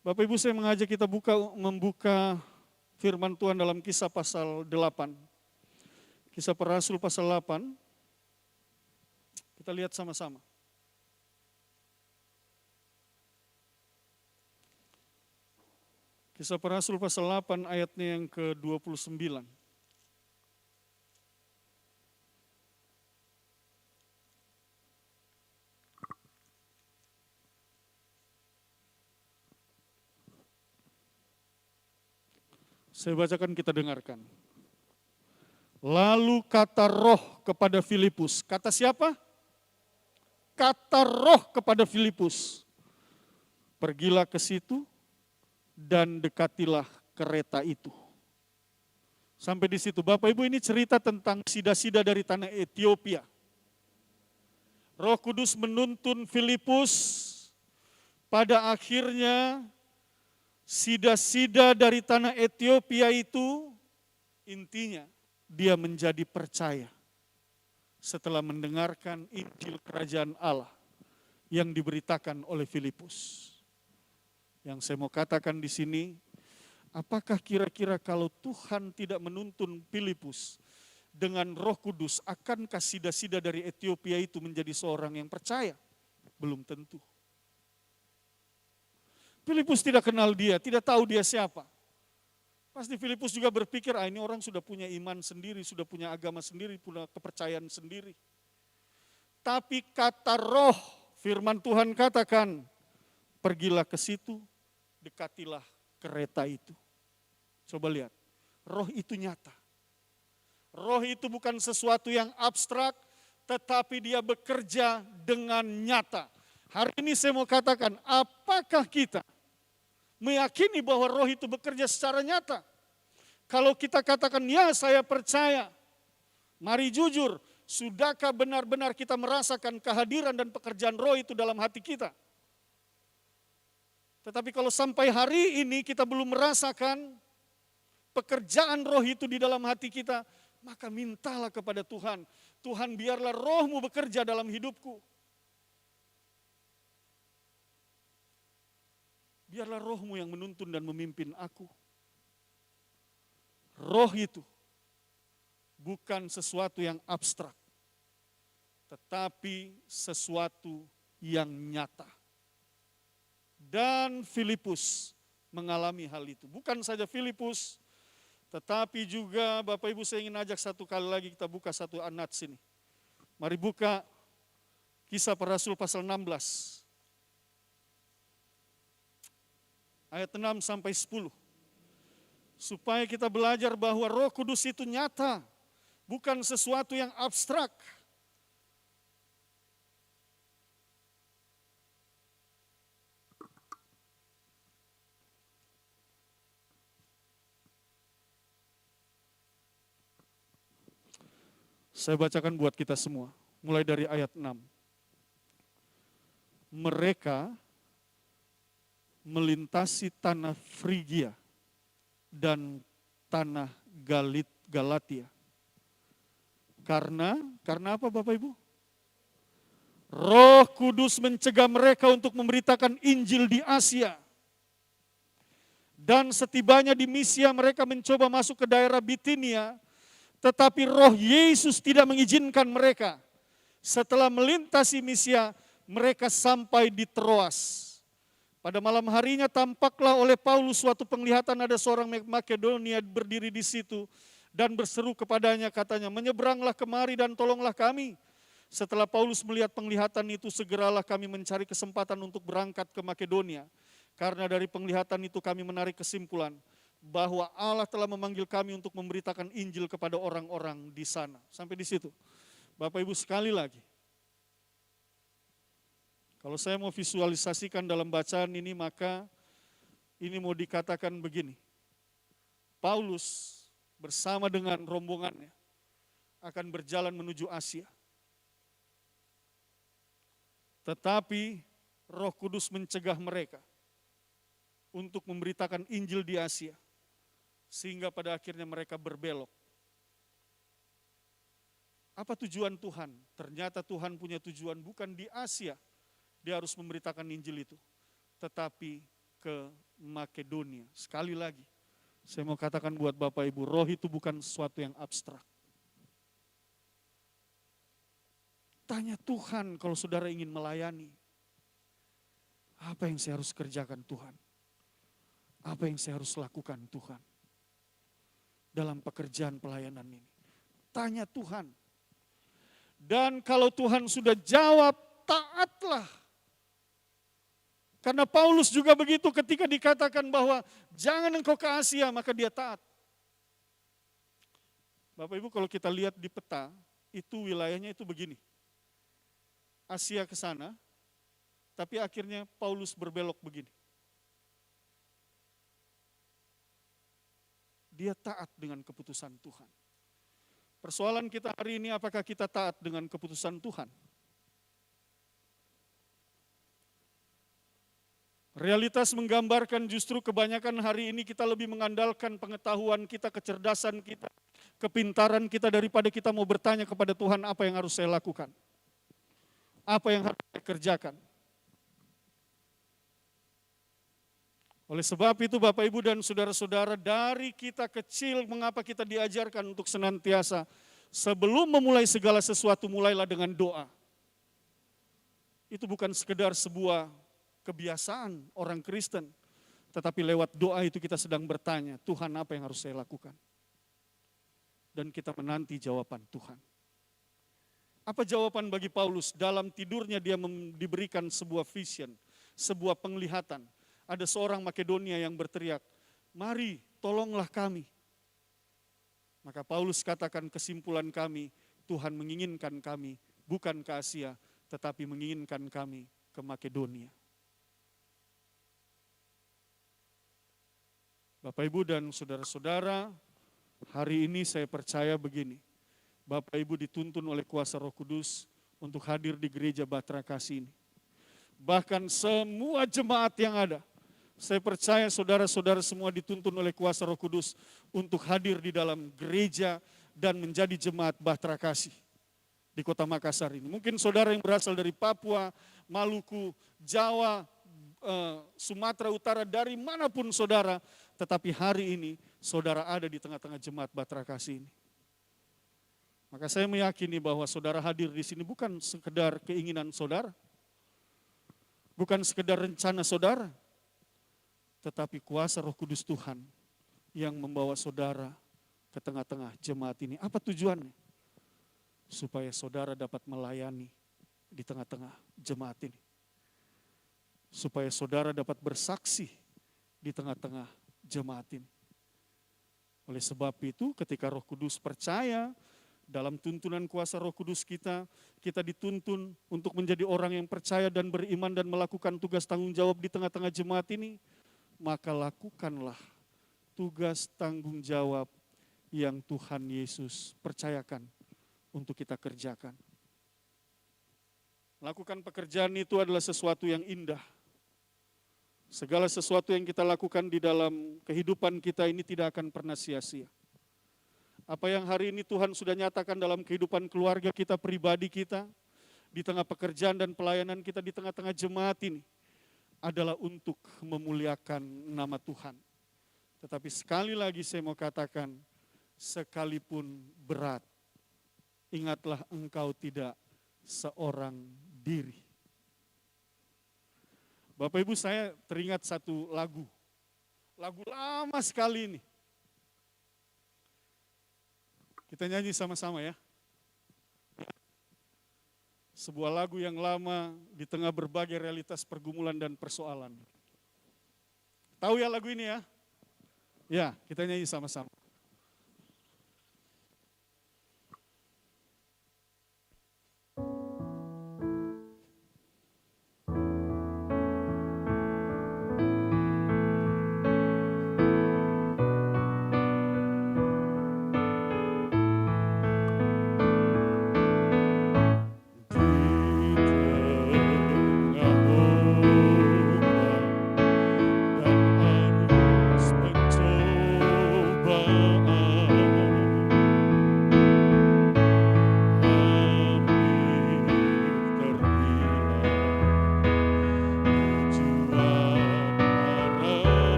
Bapak Ibu, saya mengajak kita membuka firman Tuhan dalam Kisah pasal 8. Kisah para Rasul pasal 8. Kita lihat sama-sama. Kisah para Rasul pasal 8 ayatnya yang ke-29. Saya bacakan, kita dengarkan. Lalu kata roh kepada Filipus. Kata siapa? Kata roh kepada Filipus. Pergilah ke situ dan dekatilah kereta itu. Sampai di situ. Bapak Ibu, ini cerita tentang sida-sida dari tanah Ethiopia. Roh Kudus menuntun Filipus, pada akhirnya sida-sida dari tanah Ethiopia itu intinya dia menjadi percaya setelah mendengarkan Injil Kerajaan Allah yang diberitakan oleh Filipus. Yang saya mau katakan di sini, apakah kira-kira kalau Tuhan tidak menuntun Filipus dengan Roh Kudus, akankah sida-sida dari Ethiopia itu menjadi seorang yang percaya? Belum tentu. Filipus tidak kenal dia, tidak tahu dia siapa. Pasti Filipus juga berpikir, ini orang sudah punya iman sendiri, sudah punya agama sendiri, punya kepercayaan sendiri. Tapi kata roh, firman Tuhan katakan, pergilah ke situ, dekatilah kereta itu. Coba lihat, roh itu nyata. Roh itu bukan sesuatu yang abstrak, tetapi dia bekerja dengan nyata. Hari ini saya mau katakan, apakah kita meyakini bahwa roh itu bekerja secara nyata? Kalau kita katakan, ya saya percaya, mari jujur, sudahkah benar-benar kita merasakan kehadiran dan pekerjaan roh itu dalam hati kita? Tetapi kalau sampai hari ini kita belum merasakan pekerjaan roh itu di dalam hati kita, maka mintalah kepada Tuhan. Tuhan, biarlah rohmu bekerja dalam hidupku. Biarlah rohmu yang menuntun dan memimpin aku. Roh itu bukan sesuatu yang abstrak, tetapi sesuatu yang nyata. Dan Filipus mengalami hal itu. Bukan saja Filipus, tetapi juga Bapak Ibu saya ingin ajak satu kali lagi kita buka satu Anats sini. Mari buka Kisah Para Rasul pasal 16. Ayat 6 sampai 10. Supaya kita belajar bahwa Roh Kudus itu nyata, bukan sesuatu yang abstrak. Saya bacakan buat kita semua, mulai dari ayat 6. Mereka melintasi tanah Frigia dan tanah Galatia. Karena apa Bapak Ibu? Roh Kudus mencegah mereka untuk memberitakan Injil di Asia. Dan setibanya di Misia mereka mencoba masuk ke daerah Bitinia, tetapi Roh Yesus tidak mengizinkan mereka. Setelah melintasi Misia, mereka sampai di Troas. Pada malam harinya tampaklah oleh Paulus suatu penglihatan, ada seorang Makedonia berdiri di situ dan berseru kepadanya, katanya, menyeberanglah kemari dan tolonglah kami. Setelah Paulus melihat penglihatan itu, segeralah kami mencari kesempatan untuk berangkat ke Makedonia. Karena dari penglihatan itu kami menarik kesimpulan bahwa Allah telah memanggil kami untuk memberitakan Injil kepada orang-orang di sana. Sampai di situ. Bapak Ibu sekali lagi, kalau saya mau visualisasikan dalam bacaan ini, maka ini mau dikatakan begini. Paulus bersama dengan rombongannya akan berjalan menuju Asia. Tetapi Roh Kudus mencegah mereka untuk memberitakan Injil di Asia. Sehingga pada akhirnya mereka berbelok. Apa tujuan Tuhan? Ternyata Tuhan punya tujuan bukan di Asia. Dia harus memberitakan Injil itu, tetapi ke Makedonia. Sekali lagi, saya mau katakan buat Bapak Ibu, roh itu bukan sesuatu yang abstrak. Tanya Tuhan kalau saudara ingin melayani. Apa yang saya harus kerjakan Tuhan? Apa yang saya harus lakukan Tuhan? Dalam pekerjaan pelayanan ini. Tanya Tuhan. Dan kalau Tuhan sudah jawab, taatlah. Karena Paulus juga begitu ketika dikatakan bahwa jangan engkau ke Asia, maka dia taat. Bapak Ibu kalau kita lihat di peta, itu wilayahnya itu begini. Asia ke sana, tapi akhirnya Paulus berbelok begini. Dia taat dengan keputusan Tuhan. Persoalan kita hari ini, apakah kita taat dengan keputusan Tuhan? Realitas menggambarkan justru kebanyakan hari ini kita lebih mengandalkan pengetahuan kita, kecerdasan kita, kepintaran kita daripada kita mau bertanya kepada Tuhan apa yang harus saya lakukan. Apa yang harus saya kerjakan. Oleh sebab itu Bapak Ibu dan saudara-saudara, dari kita kecil mengapa kita diajarkan untuk senantiasa sebelum memulai segala sesuatu mulailah dengan doa. Itu bukan sekedar sebuah kebiasaan orang Kristen, Tetapi lewat doa itu kita sedang bertanya, Tuhan apa yang harus saya lakukan? Dan kita menanti jawaban Tuhan. Apa jawaban bagi Paulus? Dalam tidurnya dia diberikan sebuah vision, sebuah penglihatan. Ada seorang Makedonia yang berteriak, mari tolonglah kami. Maka Paulus katakan kesimpulan kami, Tuhan menginginkan kami bukan ke Asia, tetapi menginginkan kami ke Makedonia. Bapak, Ibu, dan saudara-saudara, hari ini saya percaya begini. Bapak, Ibu dituntun oleh kuasa Roh Kudus untuk hadir di gereja Bahtera Kasih ini. Bahkan semua jemaat yang ada, saya percaya saudara-saudara semua dituntun oleh kuasa Roh Kudus untuk hadir di dalam gereja dan menjadi jemaat Bahtera Kasih di Kota Makassar ini. Mungkin saudara yang berasal dari Papua, Maluku, Jawa, Sumatera Utara, dari manapun saudara, tetapi hari ini saudara ada di tengah-tengah jemaat Bahtera Kasih ini. Maka saya meyakini bahwa saudara hadir di sini bukan sekedar keinginan saudara, bukan sekedar rencana saudara, tetapi kuasa Roh Kudus Tuhan yang membawa saudara ke tengah-tengah jemaat ini. Apa tujuannya? Supaya saudara dapat melayani di tengah-tengah jemaat ini. Supaya saudara dapat bersaksi di tengah-tengah jemaat ini. Oleh sebab itu ketika Roh Kudus percaya dalam tuntunan kuasa Roh Kudus kita dituntun untuk menjadi orang yang percaya dan beriman dan melakukan tugas tanggung jawab di tengah-tengah jemaat ini, maka lakukanlah tugas tanggung jawab yang Tuhan Yesus percayakan untuk kita kerjakan. Lakukan pekerjaan itu adalah sesuatu yang indah. Segala sesuatu yang kita lakukan di dalam kehidupan kita ini tidak akan pernah sia-sia. Apa yang hari ini Tuhan sudah nyatakan dalam kehidupan keluarga kita, pribadi kita, di tengah pekerjaan dan pelayanan kita di tengah-tengah jemaat ini, adalah untuk memuliakan nama Tuhan. Tetapi sekali lagi saya mau katakan, sekalipun berat, ingatlah engkau tidak seorang diri. Bapak Ibu, saya teringat satu lagu lama sekali ini. Kita nyanyi sama-sama ya. Sebuah lagu yang lama di tengah berbagai realitas pergumulan dan persoalan. Tahu ya lagu ini ya? Ya, kita nyanyi sama-sama.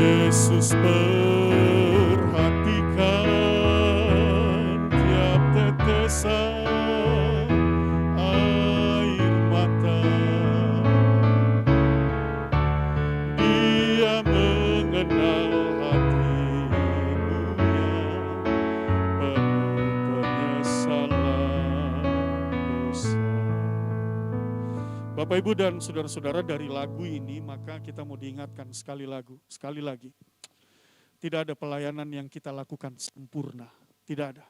Yesus perhatikan tiap tetesan air mata. Dia mengenal hatimu yang penuh penyesalan dosa.
Bapak, Ibu, dan saudara-saudara, dari lagu ini maka kita mau diingatkan sekali lagi. tidak ada pelayanan yang kita lakukan sempurna, tidak ada.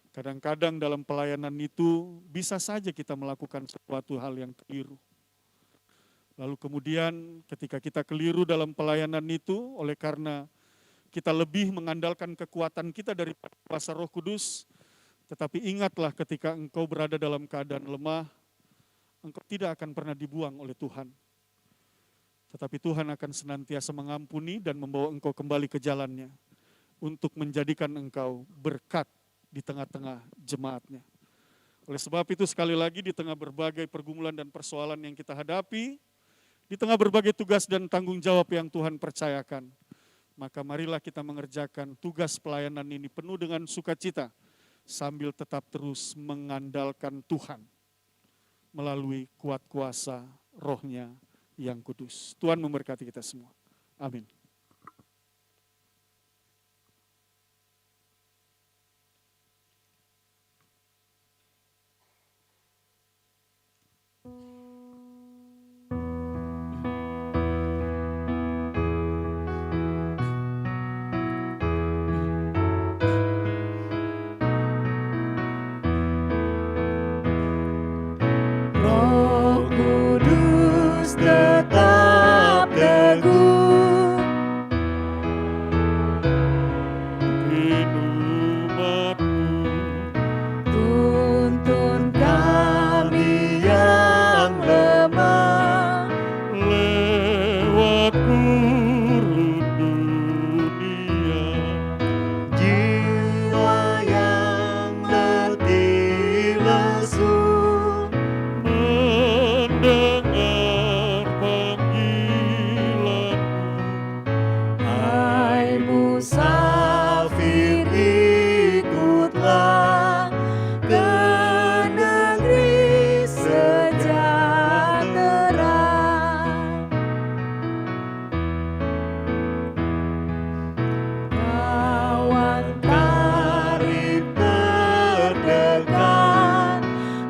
Kadang-kadang dalam pelayanan itu bisa saja kita melakukan suatu hal yang keliru. Lalu kemudian ketika kita keliru dalam pelayanan itu, oleh karena kita lebih mengandalkan kekuatan kita daripada kuasa Roh Kudus, tetapi ingatlah ketika engkau berada dalam keadaan lemah, engkau tidak akan pernah dibuang oleh Tuhan. Tetapi Tuhan akan senantiasa mengampuni dan membawa engkau kembali ke jalannya untuk menjadikan engkau berkat di tengah-tengah jemaatnya. Oleh sebab itu sekali lagi di tengah berbagai pergumulan dan persoalan yang kita hadapi, di tengah berbagai tugas dan tanggung jawab yang Tuhan percayakan, maka marilah kita mengerjakan tugas pelayanan ini penuh dengan sukacita, sambil tetap terus mengandalkan Tuhan melalui kuat kuasa Roh-Nya yang kudus. Tuhan memberkati kita semua. Amin.
Roh Kudus tetap teguh pimpin umat-Mu, tuntun kami yang lemah lewat gurun dunia, jiwa yang letih lesu mendengar panggilan-Mu. Hai musafir, ikutlah ke negeri sejahtera. Kawan karib terdekat,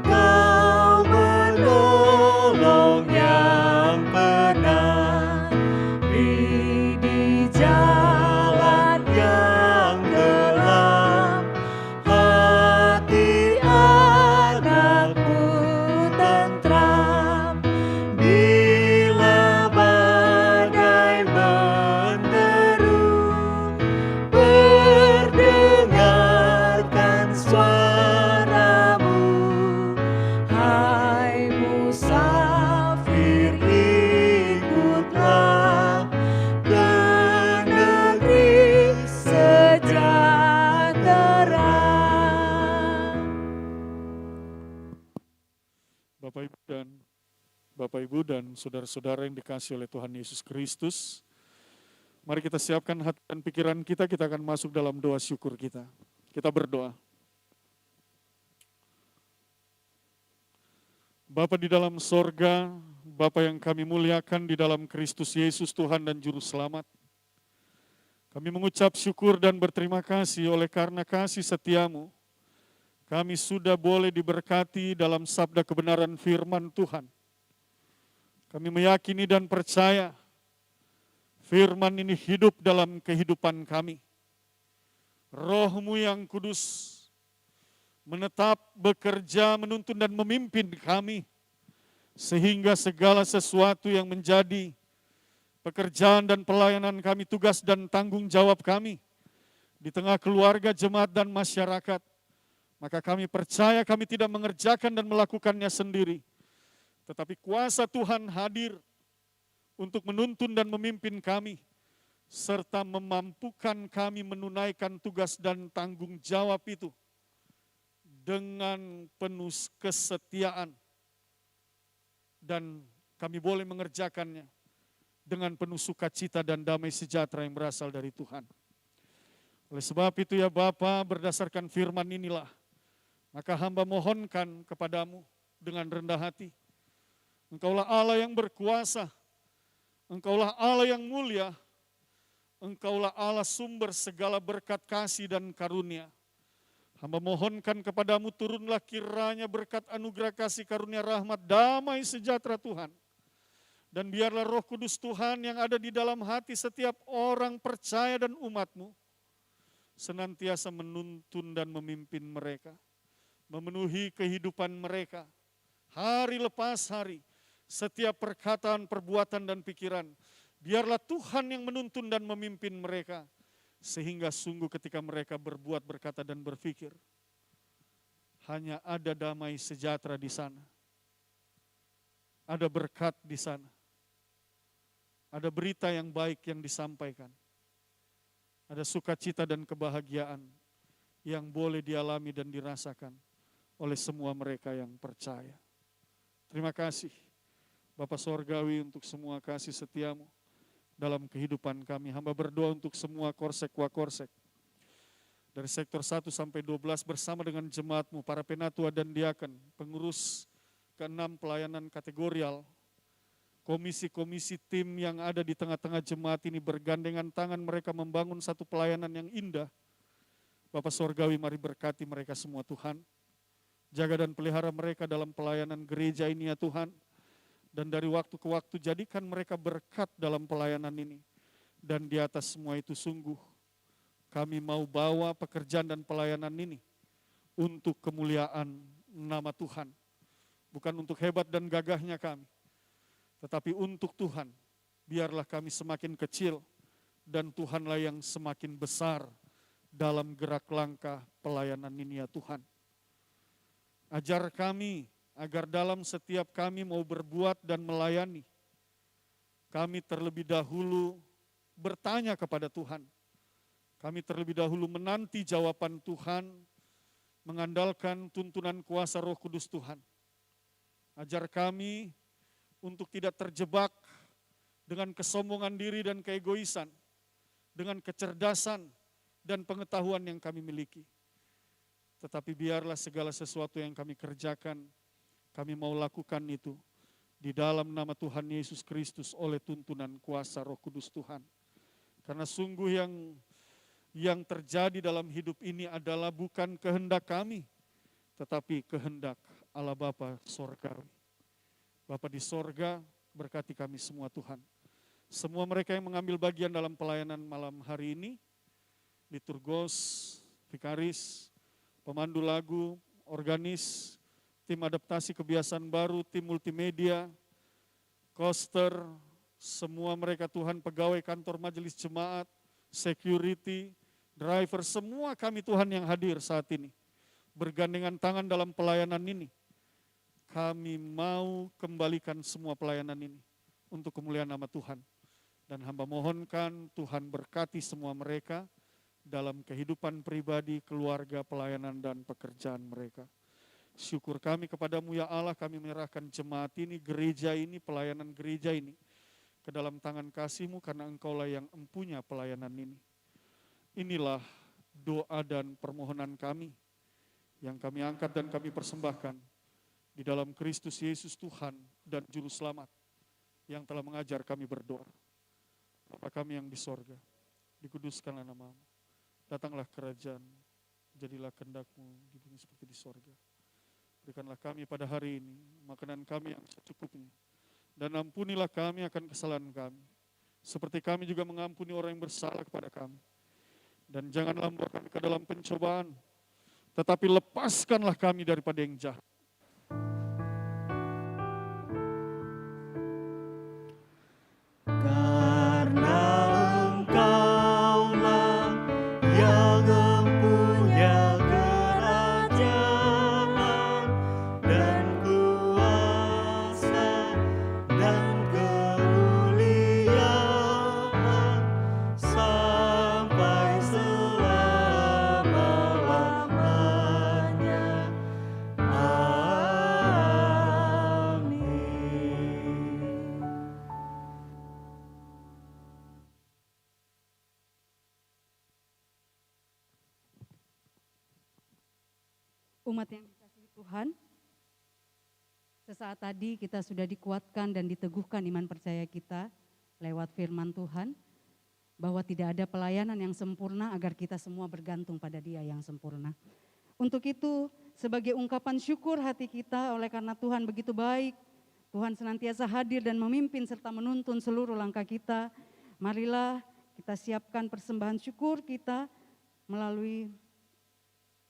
Kau menolong yang penat di jalan yang gelap. Hati anak-Mu tentram bila badai menderu. Perdengarkan suara-Mu, hai musafir, ikutlah ke negeri sejahtera.
Bapak Ibu dan saudara-saudara yang dikasihi oleh Tuhan Yesus Kristus, mari kita siapkan hati dan pikiran kita akan masuk dalam doa syukur kita. Kita berdoa. Bapa di dalam sorga, Bapa yang kami muliakan di dalam Kristus Yesus Tuhan dan Juru Selamat, kami mengucap syukur dan berterima kasih oleh karena kasih setia-Mu, kami sudah boleh diberkati dalam sabda kebenaran firman Tuhan. Kami meyakini dan percaya firman ini hidup dalam kehidupan kami. Roh-Mu yang kudus menetap, bekerja, menuntun dan memimpin kami, sehingga segala sesuatu yang menjadi pekerjaan dan pelayanan kami, tugas dan tanggung jawab kami di tengah keluarga, jemaat dan masyarakat, maka kami percaya kami tidak mengerjakan dan melakukannya sendiri, tetapi kuasa Tuhan hadir untuk menuntun dan memimpin kami, serta memampukan kami menunaikan tugas dan tanggung jawab itu dengan penuh kesetiaan, dan kami boleh mengerjakannya dengan penuh sukacita dan damai sejahtera yang berasal dari Tuhan. Oleh sebab itu ya Bapa, berdasarkan firman inilah, maka hamba mohonkan kepadamu dengan rendah hati, Engkaulah Allah yang berkuasa, Engkaulah Allah yang mulia, Engkaulah Allah sumber segala berkat kasih dan karunia. Hamba mohonkan kepadamu, turunlah kiranya berkat anugerah kasih karunia rahmat damai sejahtera Tuhan Dan biarlah Roh Kudus Tuhan yang ada di dalam hati setiap orang percaya dan umat-Mu senantiasa menuntun dan memimpin mereka, memenuhi kehidupan mereka, hari lepas hari, setiap perkataan, perbuatan, dan pikiran. Biarlah Tuhan yang menuntun dan memimpin mereka, sehingga sungguh ketika mereka berbuat, berkata, dan berpikir, hanya ada damai sejahtera di sana. Ada berkat di sana. Ada berita yang baik yang disampaikan. Ada sukacita dan kebahagiaan yang boleh dialami dan dirasakan oleh semua mereka yang percaya. Terima kasih Bapa Sorgawi untuk semua kasih setiamu dalam kehidupan kami. Hamba berdoa untuk semua korsek-wakorsek dari sektor 1 sampai 12 bersama dengan jemaatmu, para penatua dan diaken, pengurus ke-6 pelayanan kategorial, komisi-komisi tim yang ada di tengah-tengah jemaat ini bergandengan tangan mereka membangun satu pelayanan yang indah. Bapa Sorgawi, mari berkati mereka semua Tuhan. Jaga dan pelihara mereka dalam pelayanan gereja ini ya Tuhan. Dan dari waktu ke waktu jadikan mereka berkat dalam pelayanan ini. Dan di atas semua itu sungguh kami mau bawa pekerjaan dan pelayanan ini untuk kemuliaan nama Tuhan. Bukan untuk hebat dan gagahnya kami, tetapi untuk Tuhan. Biarlah kami semakin kecil dan Tuhanlah yang semakin besar dalam gerak langkah pelayanan ini ya Tuhan. Ajar kami agar dalam setiap kami mau berbuat dan melayani, kami terlebih dahulu bertanya kepada Tuhan. Kami terlebih dahulu menanti jawaban Tuhan, mengandalkan tuntunan kuasa Roh Kudus Tuhan. Ajar kami untuk tidak terjebak dengan kesombongan diri dan keegoisan, dengan kecerdasan dan pengetahuan yang kami miliki. Tetapi biarlah segala sesuatu yang kami kerjakan, kami mau lakukan itu di dalam nama Tuhan Yesus Kristus oleh tuntunan kuasa Roh Kudus Tuhan. Karena sungguh yang terjadi dalam hidup ini adalah bukan kehendak kami, tetapi kehendak Allah Bapa Sorgawi. Bapa di sorga, berkati kami semua Tuhan. Semua mereka yang mengambil bagian dalam pelayanan malam hari ini, liturgos, vikaris, pemandu lagu, organis, tim adaptasi kebiasaan baru, tim multimedia, koster, semua mereka Tuhan, pegawai kantor majelis jemaat, security, driver, semua kami Tuhan yang hadir saat ini, bergandengan tangan dalam pelayanan ini. Kami mau kembalikan semua pelayanan ini untuk kemuliaan nama Tuhan. Dan hamba mohonkan Tuhan berkati semua mereka dalam kehidupan pribadi, keluarga, pelayanan, dan pekerjaan mereka. Syukur kami kepadamu ya Allah, kami menyerahkan jemaat ini, gereja ini, pelayanan gereja ini ke dalam tangan kasih-Mu karena Engkaulah yang empunya pelayanan ini. Inilah doa dan permohonan kami yang kami angkat dan kami persembahkan di dalam Kristus Yesus Tuhan dan Juru Selamat yang telah mengajar kami berdoa. Bapa kami yang di sorga, dikuduskanlah nama-Mu. Datanglah kerajaan, jadilah kehendak-Mu di bumi seperti di sorga. Berikanlah kami pada hari ini makanan kami yang secukupnya. Dan ampunilah kami akan kesalahan kami, seperti kami juga mengampuni orang yang bersalah kepada kami. Dan janganlah membawa kami ke dalam pencobaan, tetapi lepaskanlah kami daripada yang jahat.
Karena Engkaulah yang mempunyai kerajaan dan kuasa dan kemuliaan sampai selama-lamanya. Amin.
Umat yang dikasihi Tuhan, sesaat tadi kita sudah dikuatkan dan diteguhkan iman percaya kita lewat firman Tuhan, bahwa tidak ada pelayanan yang sempurna agar kita semua bergantung pada Dia yang sempurna. Untuk itu, sebagai ungkapan syukur hati kita oleh karena Tuhan begitu baik, Tuhan senantiasa hadir dan memimpin serta menuntun seluruh langkah kita. Marilah kita siapkan persembahan syukur kita melalui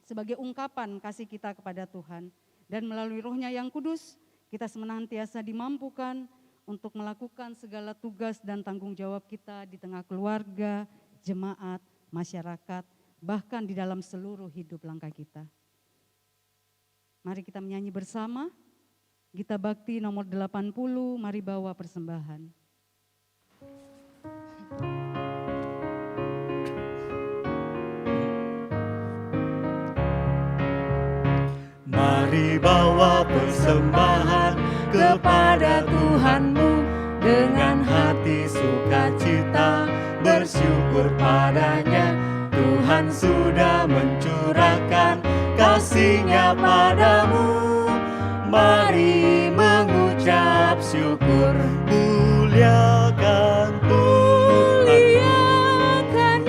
sebagai ungkapan kasih kita kepada Tuhan. Dan melalui Roh-Nya yang kudus, kita senantiasa dimampukan untuk melakukan segala tugas dan tanggung jawab kita di tengah keluarga, jemaat, masyarakat, bahkan di dalam seluruh hidup langkah kita. Mari kita menyanyi bersama, Gita Bakti nomor 80, mari bawa persembahan.
Mari bawa persembahan kepada Tuhanmu dengan hati sukacita, bersyukur padanya. Tuhan sudah mencurahkan kasih-Nya padamu. Mari mengucap syukur, muliakan Tuhan,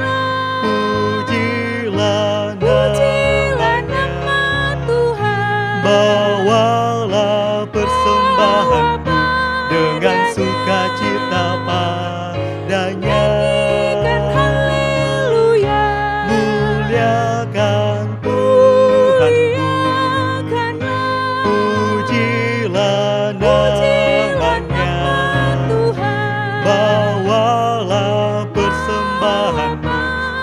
pujilah nama Tuhan. Bawalah persembahanmu dengan sukacita padanya. Muliakan Tuhanmu, pujilah namanya. Bawalah persembahanmu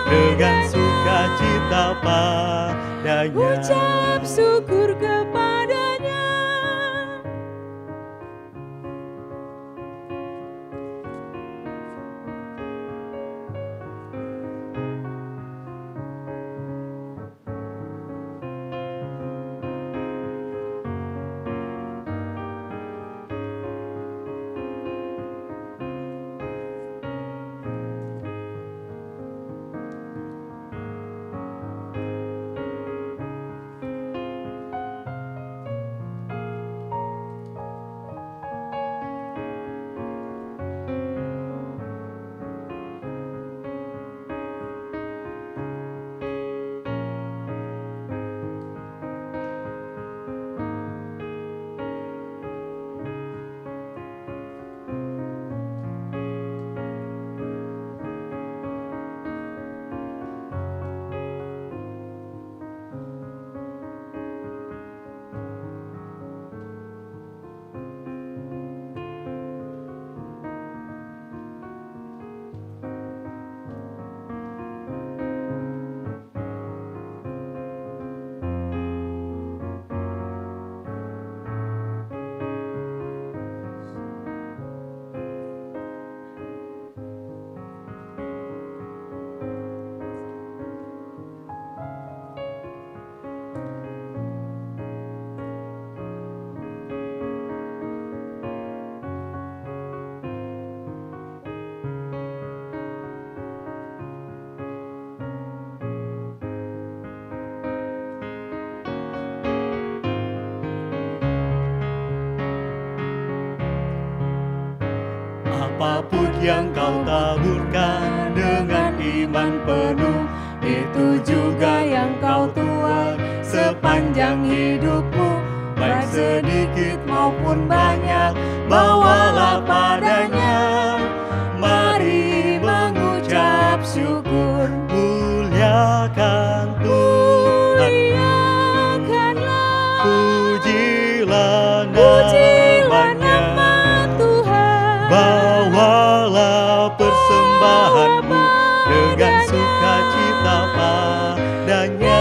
dengan sukacita padanya.
Ucap syukur kepadanya.
Apapun yang kau taburkan dengan iman penuh, itu juga yang kau tuai sepanjang hidupmu. Baik sedikit maupun banyak, bawalah padanya. Mari mengucap syukur, muliakan Tuhan, pujilah namanya. Bawalah persembahanmu dengan sukacita padanya.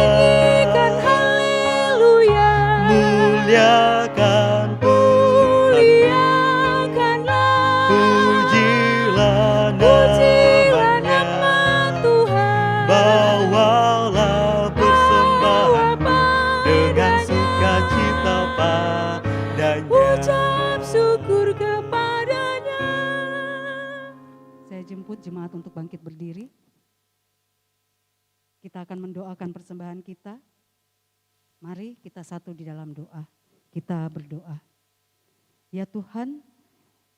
Muliakan Tuhan, pujilah namanya. Bawalah persembahanmu dengan sukacita padanya.
Ucap syukur kepadanya.
Saya jemput jemaat untuk bangkit berdiri. Kita akan mendoakan persembahan kita. Mari kita satu di dalam doa. Kita berdoa. Ya Tuhan,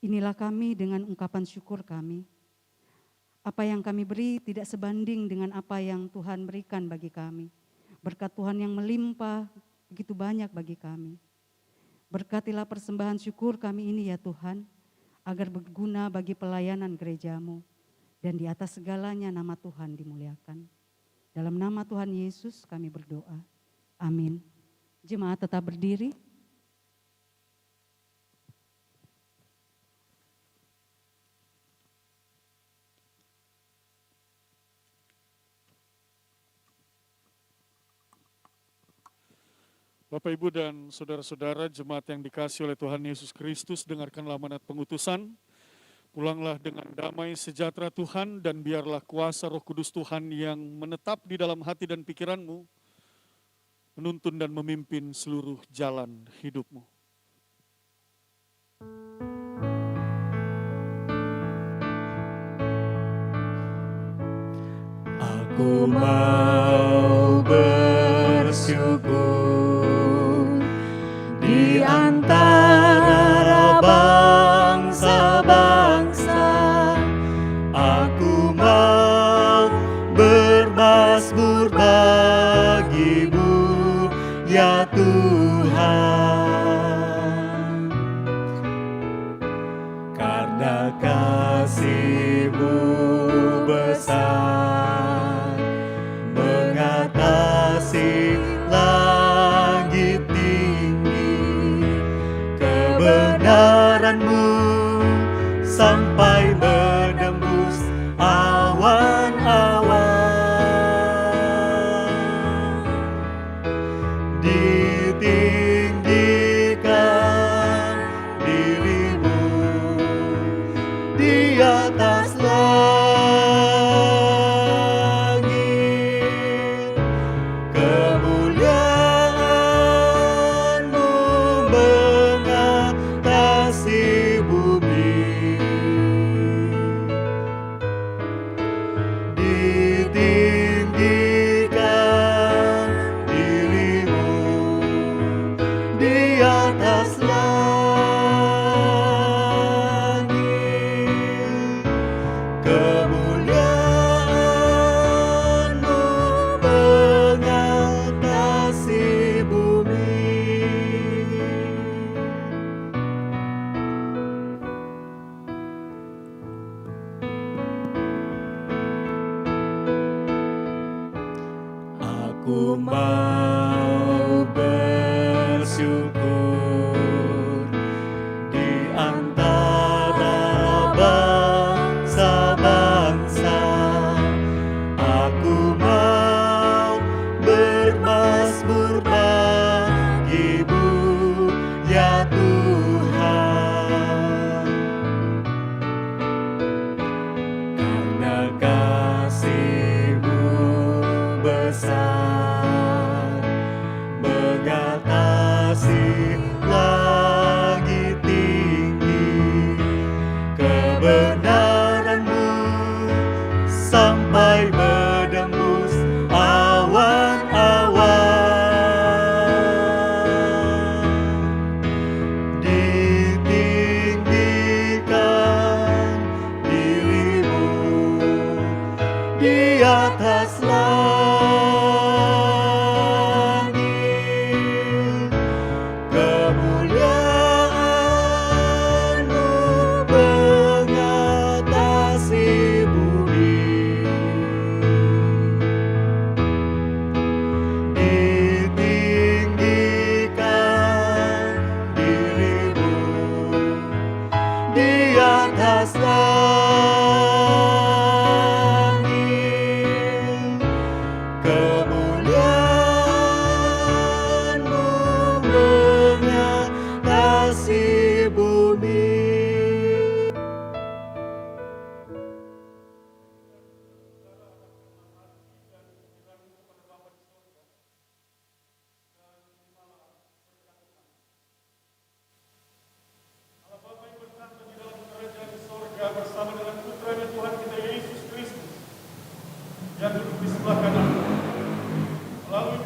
inilah kami dengan ungkapan syukur kami. Apa yang kami beri tidak sebanding dengan apa yang Tuhan berikan bagi kami. Berkat Tuhan yang melimpah begitu banyak bagi kami. Berkatilah persembahan syukur kami ini ya Tuhan, agar berguna bagi pelayanan gereja-Mu. Dan di atas segalanya nama Tuhan dimuliakan. Dalam nama Tuhan Yesus kami berdoa. Amin. Jemaat tetap berdiri.
Bapak, Ibu, dan saudara-saudara jemaat yang dikasihi oleh Tuhan Yesus Kristus, dengarkanlah amanat pengutusan. Pulanglah dengan damai sejahtera Tuhan, dan biarlah kuasa Roh Kudus Tuhan yang menetap di dalam hati dan pikiranmu, menuntun dan memimpin seluruh jalan hidupmu.
Aku mau bersyukur di antara bangsa-bangsa. Aku mau bermasmur bagi-Mu, ya Tuhan. Karena kasih-Mu besar, mengatasi langit tinggi, kebenaran-Mu sampai menembus awan-awan. Ditinggikan diri-Mu di atas langit, kemuliaan-Mu mengatasi bumi. Ditinggikan diri-Mu di atas langit, kemuliaan-Mu mengatasi bumi. Aku mau bersyukur di antara bangsa-bangsa. Aku mau bermasmur bagi-Mu, ya Tuhan. Karena kasih-Mu besar, mengatasi langit tinggi, kebenaran-Mu sampai menembus awan-awan. Ditinggikan diri-Mu di atas langit, kemuliaan-Mu mengatasi bumi. Ditinggikan diri-Mu di atas langit, kemuliaan-Mu mengatasi bumi.
Bersama dengan putranya Tuhan kita Yesus Kristus yang duduk di sebelah kanan, melalui